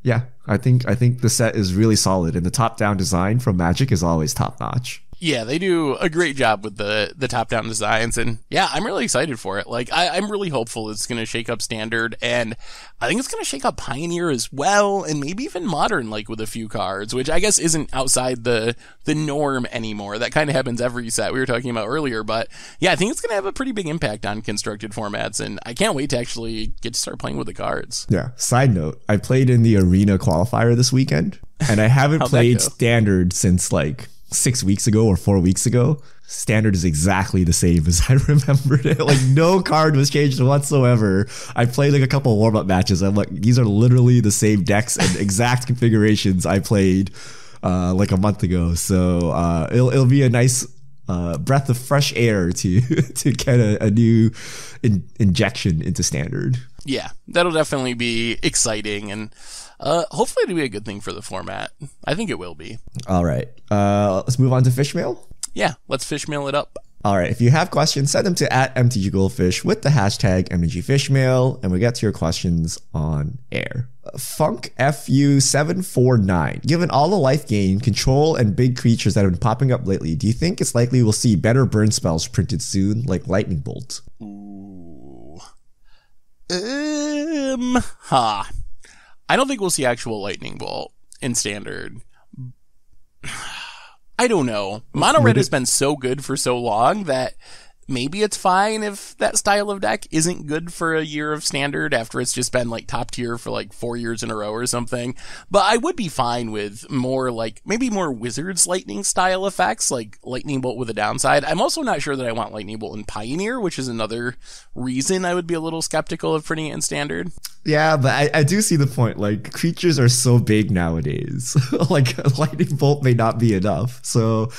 yeah, I think the set is really solid, and the top-down design from Magic is always top-notch. Yeah, they do a great job with the top-down designs, and yeah, I'm really excited for it. Like, I'm really hopeful it's going to shake up Standard, and I think it's going to shake up Pioneer as well, and maybe even Modern, like with a few cards, which I guess isn't outside the norm anymore. That kind of happens every set we were talking about earlier, but yeah, I think it's going to have a pretty big impact on constructed formats, and I can't wait to actually get to start playing with the cards. Yeah. Side note, I played in the Arena qualifier this weekend, and I haven't played Standard since like 6 weeks ago or 4 weeks ago. Standard is exactly the same as I remembered it. Like no card was changed whatsoever. I played like a couple warm-up matches. I'm like, these are literally the same decks and exact configurations I played like a month ago. So it'll be a nice breath of fresh air to get a new injection into Standard. Yeah, that'll definitely be exciting, and hopefully it'll be a good thing for the format. I think it will be. All right. Let's move on to Fishmail. Yeah, let's Fishmail it up. All right. If you have questions, send them to @MTGGoldfish with the hashtag MTGFishmail, and we get to your questions on air. Funk FU749. Given all the life gain, control, and big creatures that have been popping up lately, do you think it's likely we'll see better burn spells printed soon, like Lightning Bolt? Ooh. I don't think we'll see actual Lightning Bolt in Standard. I don't know. Mono Red has been so good for so long that maybe it's fine if that style of deck isn't good for a year of Standard after it's just been like top tier for like 4 years in a row or something. But I would be fine with more like maybe more Wizards Lightning style effects, like Lightning Bolt with a downside. I'm also not sure that I want Lightning Bolt in Pioneer, which is another reason I would be a little skeptical of printing it in Standard. Yeah, but I do see the point. Like, creatures are so big nowadays. Like, Lightning Bolt may not be enough. So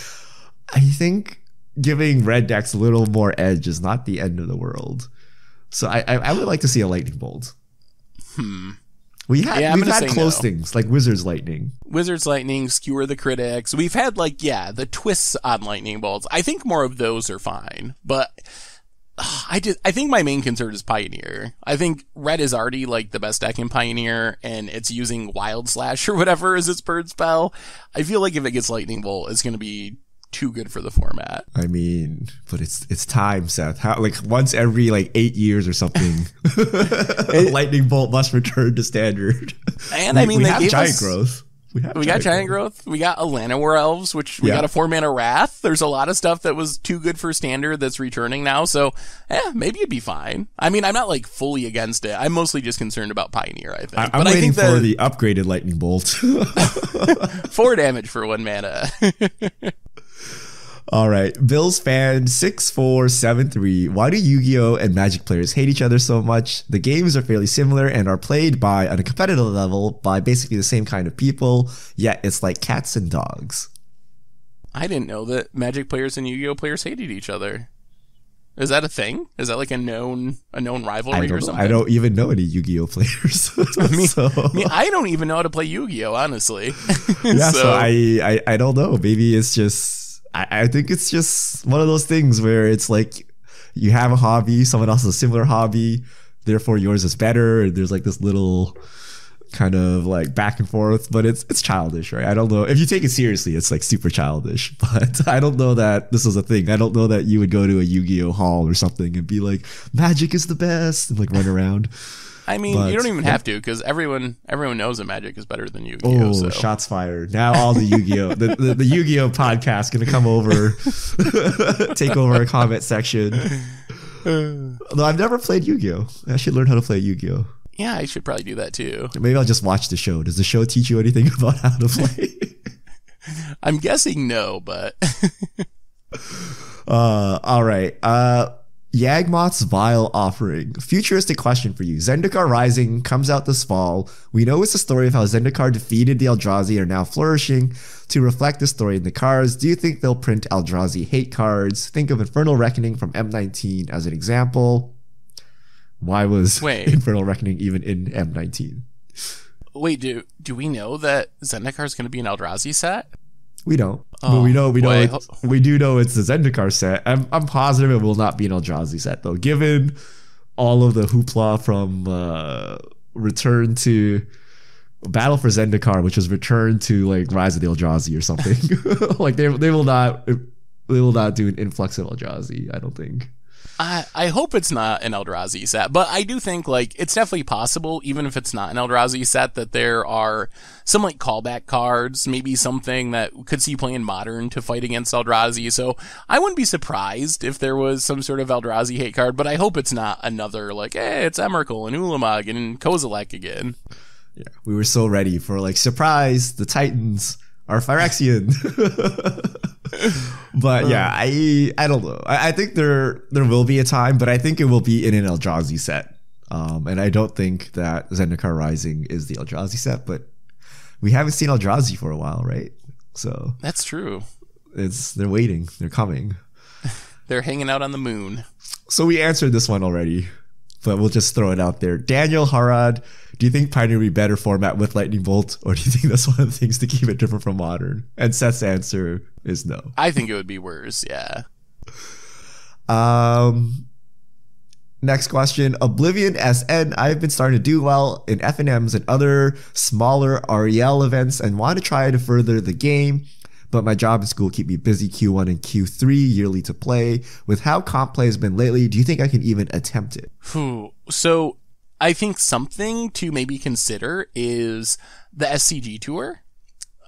I think giving red decks a little more edge is not the end of the world. So I would like to see a Lightning Bolt. We've had close things like Wizards Lightning. Wizards Lightning, Skewer the Critics. We've had the twists on Lightning Bolts. I think more of those are fine, but I think my main concern is Pioneer. I think red is already like the best deck in Pioneer, and it's using Wild Slash or whatever as its bird spell. I feel like if it gets Lightning Bolt, it's going to be too good for the format. I mean, but it's time, Seth. How, like once every like 8 years or something, Lightning Bolt must return to Standard. And I mean, we they have gave Giant us Growth. We got Giant Growth. We got Llanowar Elves, which we got a 4-mana Wrath. There's a lot of stuff that was too good for Standard that's returning now. So, maybe it'd be fine. I mean, I'm not like fully against it. I'm mostly just concerned about Pioneer, I think. I'm waiting for the upgraded Lightning Bolt. 4 damage for 1 mana. All right. Bills fan 6473. Why do Yu-Gi-Oh! And Magic players hate each other so much? The games are fairly similar and are played by, on a competitive level, by basically the same kind of people, yet it's like cats and dogs. I didn't know that Magic players and Yu-Gi-Oh players hated each other. Is that a thing? Is that like a known rivalry or something? I don't even know any Yu-Gi-Oh players. I don't even know how to play Yu-Gi-Oh, honestly. Yeah, so I don't know. Maybe it's just I think it's just one of those things where it's like you have a hobby, someone else has a similar hobby, therefore yours is better, and there's like this little kind of like back and forth, but it's childish, right? I don't know. If you take it seriously, it's like super childish, but I don't know that this is a thing. I don't know that you would go to a Yu-Gi-Oh hall or something and be like, Magic is the best, and like run around. I mean, you don't even have to, because everyone knows that Magic is better than Yu-Gi-Oh. Oh, so. Shots fired. Now all the Yu-Gi-Oh, the Yu-Gi-Oh podcast gonna come over, take over a comment section. Although I've never played Yu-Gi-Oh. I should learn how to play Yu-Gi-Oh. Yeah, I should probably do that too. Maybe I'll just watch the show. Does the show teach you anything about how to play? I'm guessing no, but all right. Yawgmoth's Vile Offering. Futuristic question for you. Zendikar Rising comes out this fall. We know it's a story of how Zendikar defeated the Eldrazi and are now flourishing. To reflect the story in the cards, do you think they'll print Eldrazi hate cards? Think of Infernal Reckoning from M19 as an example. Why was Infernal Reckoning even in M19? Wait, do we know that Zendikar is going to be an Eldrazi set? We don't. But we do know it's the Zendikar set. I'm positive it will not be an Eldrazi set though, given all of the hoopla from Return to Battle for Zendikar, which was Return to like Rise of the Eldrazi or something. Like they will not do an influx of Eldrazi, I don't think. I hope it's not an Eldrazi set, but I do think like it's definitely possible, even if it's not an Eldrazi set, that there are some like callback cards, maybe something that could see play in Modern to fight against Eldrazi. So I wouldn't be surprised if there was some sort of Eldrazi hate card, but I hope it's not another like, hey, it's Emrakul and Ulamog and Kozilek again. Yeah, we were so ready for like, surprise, the Titans are Phyrexian. But yeah, I don't know. I think there will be a time, but I think it will be in an Eldrazi set. And I don't think that Zendikar Rising is the Eldrazi set, but we haven't seen Eldrazi for a while, right? So that's true. They're waiting. They're coming. They're hanging out on the moon. So we answered this one already, but we'll just throw it out there. Daniel Harad, do you think Pioneer would be better format with Lightning Bolt, or do you think that's one of the things to keep it different from Modern? And Seth's answer is no. I think it would be worse, yeah. Next question. Oblivion SN. I've been starting to do well in FNMs and other smaller REL events and want to try to further the game, but my job and school keep me busy Q1 and Q3 yearly to play. With how comp play has been lately, do you think I can even attempt it? So I think something to maybe consider is the SCG Tour.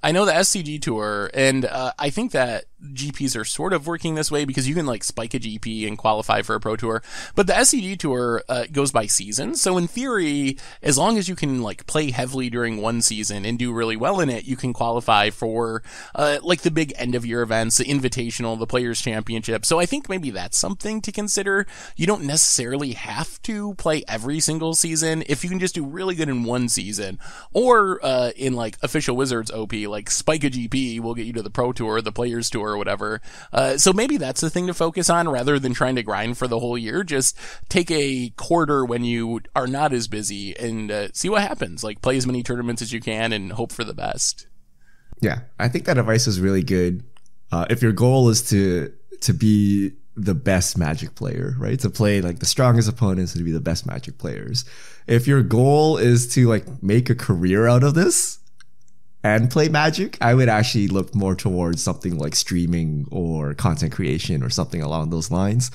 I know the SCG Tour, and I think that GPs are sort of working this way because you can like spike a GP and qualify for a Pro Tour, but the SCG Tour goes by season. So in theory, as long as you can like play heavily during one season and do really well in it, you can qualify for like the big end of year events, the Invitational, the Players Championship. So I think maybe that's something to consider. You don't necessarily have to play every single season if you can just do really good in one season, or in like official Wizards OP, like spike a GP will get you to the Pro Tour, the Players Tour, or whatever. So maybe that's the thing to focus on rather than trying to grind for the whole year. Just take a quarter when you are not as busy and see what happens. Like play as many tournaments as you can and hope for the best. Yeah, I think that advice is really good. If your goal is to be the best Magic player, right? To play like the strongest opponents and to be the best Magic players. If your goal is to like make a career out of this and play Magic, I would actually look more towards something like streaming or content creation or something along those lines,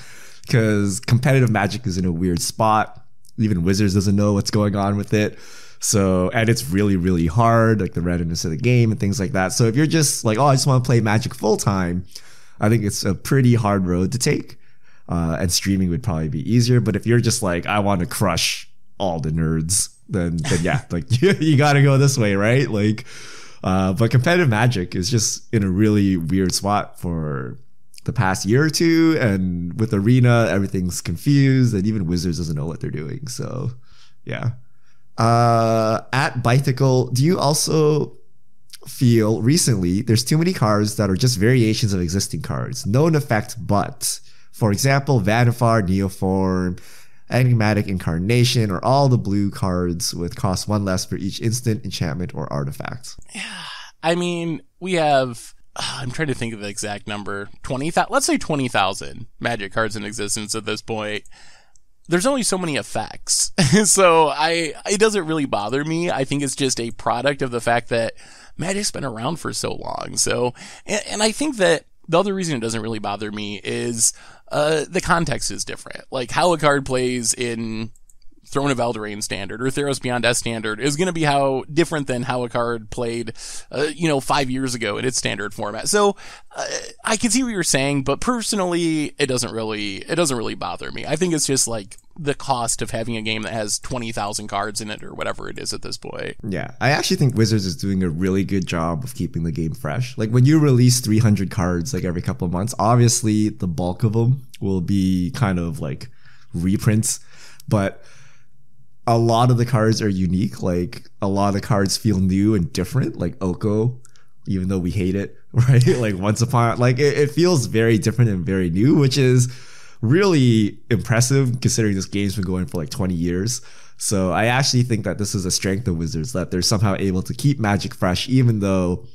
because competitive Magic is in a weird spot. Even Wizards doesn't know what's going on with it. So, and it's really, really hard, like the randomness of the game and things like that. So if you're just like, oh, I just want to play Magic full time, I think it's a pretty hard road to take. And streaming would probably be easier. But if you're just like, I want to crush all the nerds, then yeah, like you got to go this way, right? Like, but competitive Magic is just in a really weird spot for the past year or two, and with Arena, everything's confused, and even Wizards doesn't know what they're doing. So, yeah. At Bicycle, do you also feel recently there's too many cards that are just variations of existing cards? Known effect, but for example, Vannifar, Neoform, Enigmatic Incarnation, or all the blue cards with cost 1 less for each instant, enchantment, or artifact. Yeah. I mean, we have, I'm trying to think of the exact number, 20,000, let's say 20,000 Magic cards in existence at this point. There's only so many effects. So it doesn't really bother me. I think it's just a product of the fact that Magic's been around for so long. So, and I think that the other reason it doesn't really bother me is, the context is different. Like how a card plays in Throne of Eldraine standard or Theros Beyond Death standard is going to be how different than how a card played, 5 years ago in its standard format. So, I can see what you're saying, but personally, it doesn't really bother me. I think it's just like the cost of having a game that has 20,000 cards in it or whatever it is at this point. Yeah, I actually think Wizards is doing a really good job of keeping the game fresh. Like when you release 300 cards like every couple of months, obviously the bulk of them will be kind of like reprints, but a lot of the cards are unique. Like a lot of the cards feel new and different, like Oko, even though we hate it, right? Like Once Upon, like it feels very different and very new, which is really impressive considering this game's been going for like 20 years. So I actually think that this is a strength of Wizards, that they're somehow able to keep Magic fresh, even though,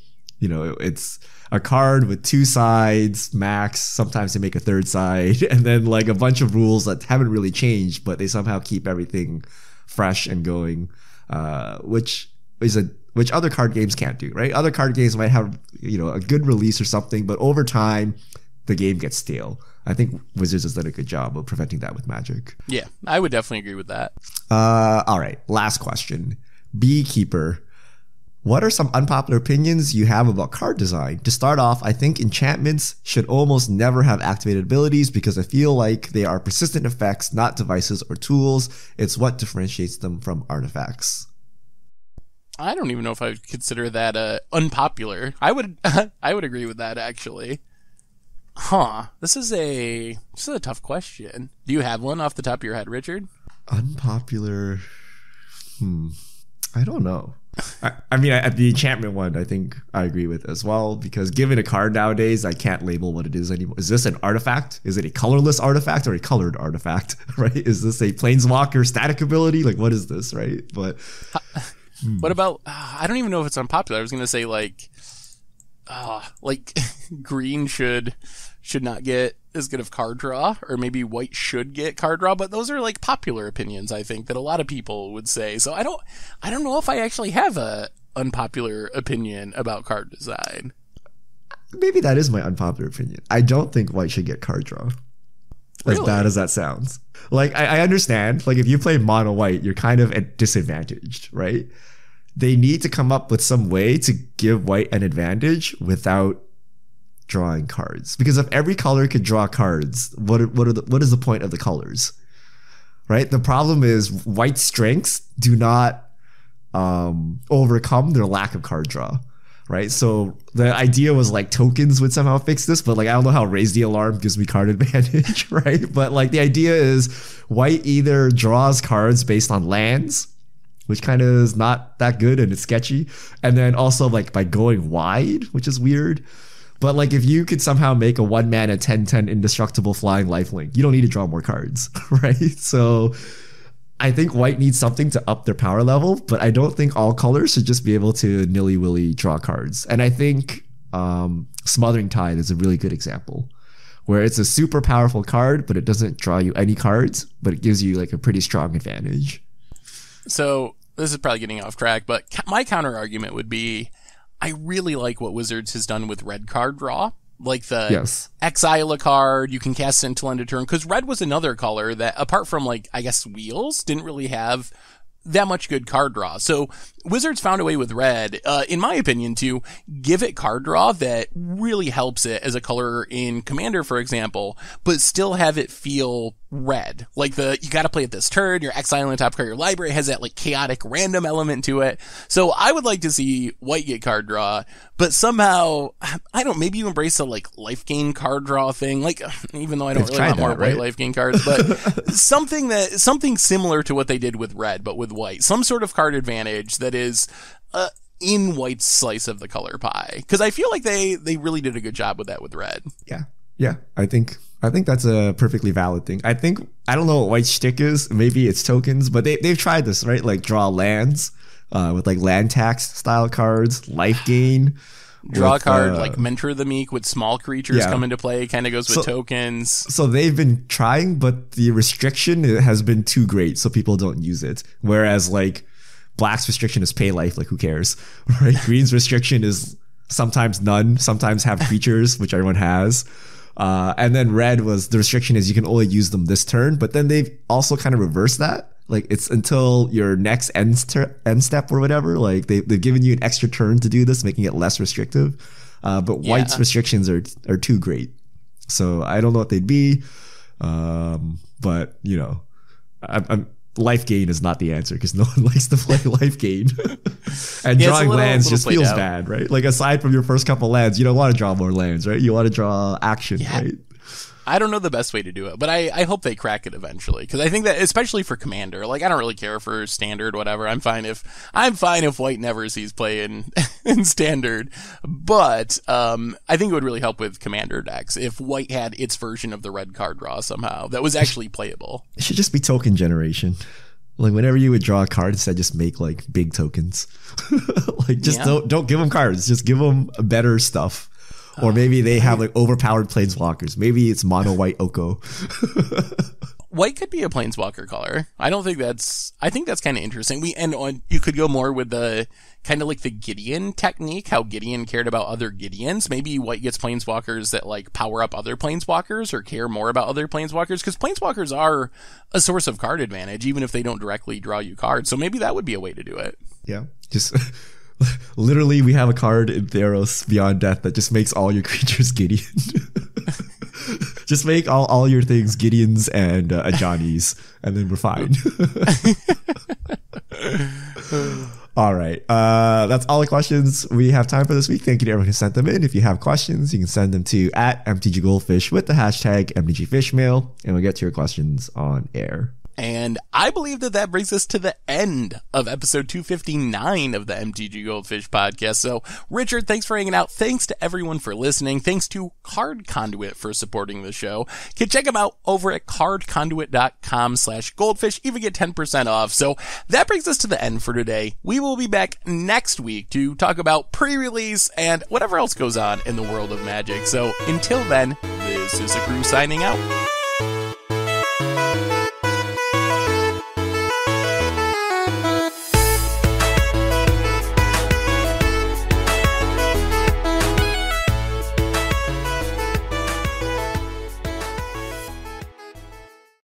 it's a card with 2 sides max. Sometimes they make a 3rd side, and then like a bunch of rules that haven't really changed, but they somehow keep everything fresh and going, which other card games can't do, right? Other card games might have, a good release or something, but over time, the game gets stale. I think Wizards has done a good job of preventing that with Magic. Yeah, I would definitely agree with that. All right, last question. Beekeeper. What are some unpopular opinions you have about card design? To start off, I think enchantments should almost never have activated abilities because I feel like they are persistent effects, not devices or tools. It's what differentiates them from artifacts. I don't even know if I would consider that unpopular. I would agree with that actually. This is a tough question. Do you have one off the top of your head, Richard? Unpopular. I don't know. I mean, at the enchantment one, I think I agree with as well, because given a card nowadays, I can't label what it is anymore. Is this an artifact? Is it a colorless artifact or a colored artifact? Right? Is this a planeswalker static ability? Like, what is this? Right? But what about? I don't even know if it's unpopular. I was gonna say like green should not get as good of card draw, or maybe white should get card draw, but those are like popular opinions, I think, that a lot of people would say. So I don't know if I actually have a unpopular opinion about card design. Maybe that is my unpopular opinion. I don't think white should get card draw. As bad as that sounds. Like, I understand, like if you play mono white, you're kind of at disadvantaged, right? They need to come up with some way to give white an advantage without drawing cards, because if every color could draw cards, what is the point of the colors, right? The problem is white strengths do not overcome their lack of card draw, right? So the idea was like tokens would somehow fix this, but like I don't know how Raise the Alarm gives me card advantage, right? But like the idea is white either draws cards based on lands, which kind of is not that good and it's sketchy, and then also like by going wide, which is weird. But like if you could somehow make a 1-mana 10/10 indestructible flying lifelink, you don't need to draw more cards, right? So I think white needs something to up their power level, but I don't think all colors should just be able to nilly-willy draw cards. And I think Smothering Tide is a really good example, where it's a super powerful card, but it doesn't draw you any cards, but it gives you like a pretty strong advantage. So this is probably getting off track, but my counter argument would be, I really like what Wizards has done with red card draw. Like the exile a card, you can cast Sentinel end of turn, because red was another color that, apart from like, I guess, wheels, didn't really have that much good card draw. So Wizards found a way with red, in my opinion, to give it card draw that really helps it as a color in Commander, for example, but still have it feel red. Like you gotta play it this turn, you're exiling the top card of your library, has that like chaotic random element to it. So I would like to see white get card draw, but somehow, I don't, maybe you embrace a like life gain card draw thing, like, even though I don't really want more white life gain cards, but something similar to what they did with red, but with white. Some sort of card advantage that is, in white's slice of the color pie. Cause I feel like they really did a good job with that with red. Yeah. Yeah. I think that's a perfectly valid thing. I don't know what white shtick is. Maybe it's tokens, but they've tried this, right? Like draw lands, with like land tax style cards, life gain. Draw a card like Mentor the Meek with small creatures come into play, kind of goes with tokens. So they've been trying, but the restriction has been too great, so people don't use it. Whereas like Black's restriction is pay life, like who cares, right? Green's restriction is sometimes none, sometimes have creatures, which everyone has. And then red was the restriction is you can only use them this turn, but then they've also kind of reversed that. Like it's until your next end step or whatever. Like they've given you an extra turn to do this, making it less restrictive. But white's restrictions are too great. So I don't know what they'd be. But you know, life gain is not the answer because no one likes to play life gain. And drawing lands just feels bad, right? Like aside from your first couple lands, you don't want to draw more lands, right? You want to draw action, right? I don't know the best way to do it, but I hope they crack it eventually. Because I think that, especially for Commander, like I don't really care for Standard, whatever. I'm fine if White never sees play in Standard. But I think it would really help with Commander decks if White had its version of the red card draw somehow that was actually playable. It should just be token generation. Like whenever you would draw a card, instead just make like big tokens. Like just don't give them cards, just give them better stuff. Or maybe they have like overpowered planeswalkers. Maybe it's mono white Oko. White could be a planeswalker color. I think that's kind of interesting. You could go more with the kind of like the Gideon technique, how Gideon cared about other Gideons. Maybe White gets planeswalkers that like power up other planeswalkers or care more about other planeswalkers, because planeswalkers are a source of card advantage, even if they don't directly draw you cards. So maybe that would be a way to do it. Yeah. Just literally, we have a card in Theros Beyond Death that just makes all your creatures Gideon. Just make all your things Gideons and Ajani's, and then we're fine. All right. That's all the questions we have time for this week. Thank you to everyone who sent them in. If you have questions, you can send them to @MTGGoldfish with the hashtag MTGFishmail, and we'll get to your questions on air. And I believe that brings us to the end of episode 259 of the MTG Goldfish podcast. So, Richard, thanks for hanging out. Thanks to everyone for listening. Thanks to Card Conduit for supporting the show. You can check them out over at cardconduit.com/goldfish. Even get 10% off. So, that brings us to the end for today. We will be back next week to talk about pre-release and whatever else goes on in the world of Magic. So, until then, this is a crew signing out.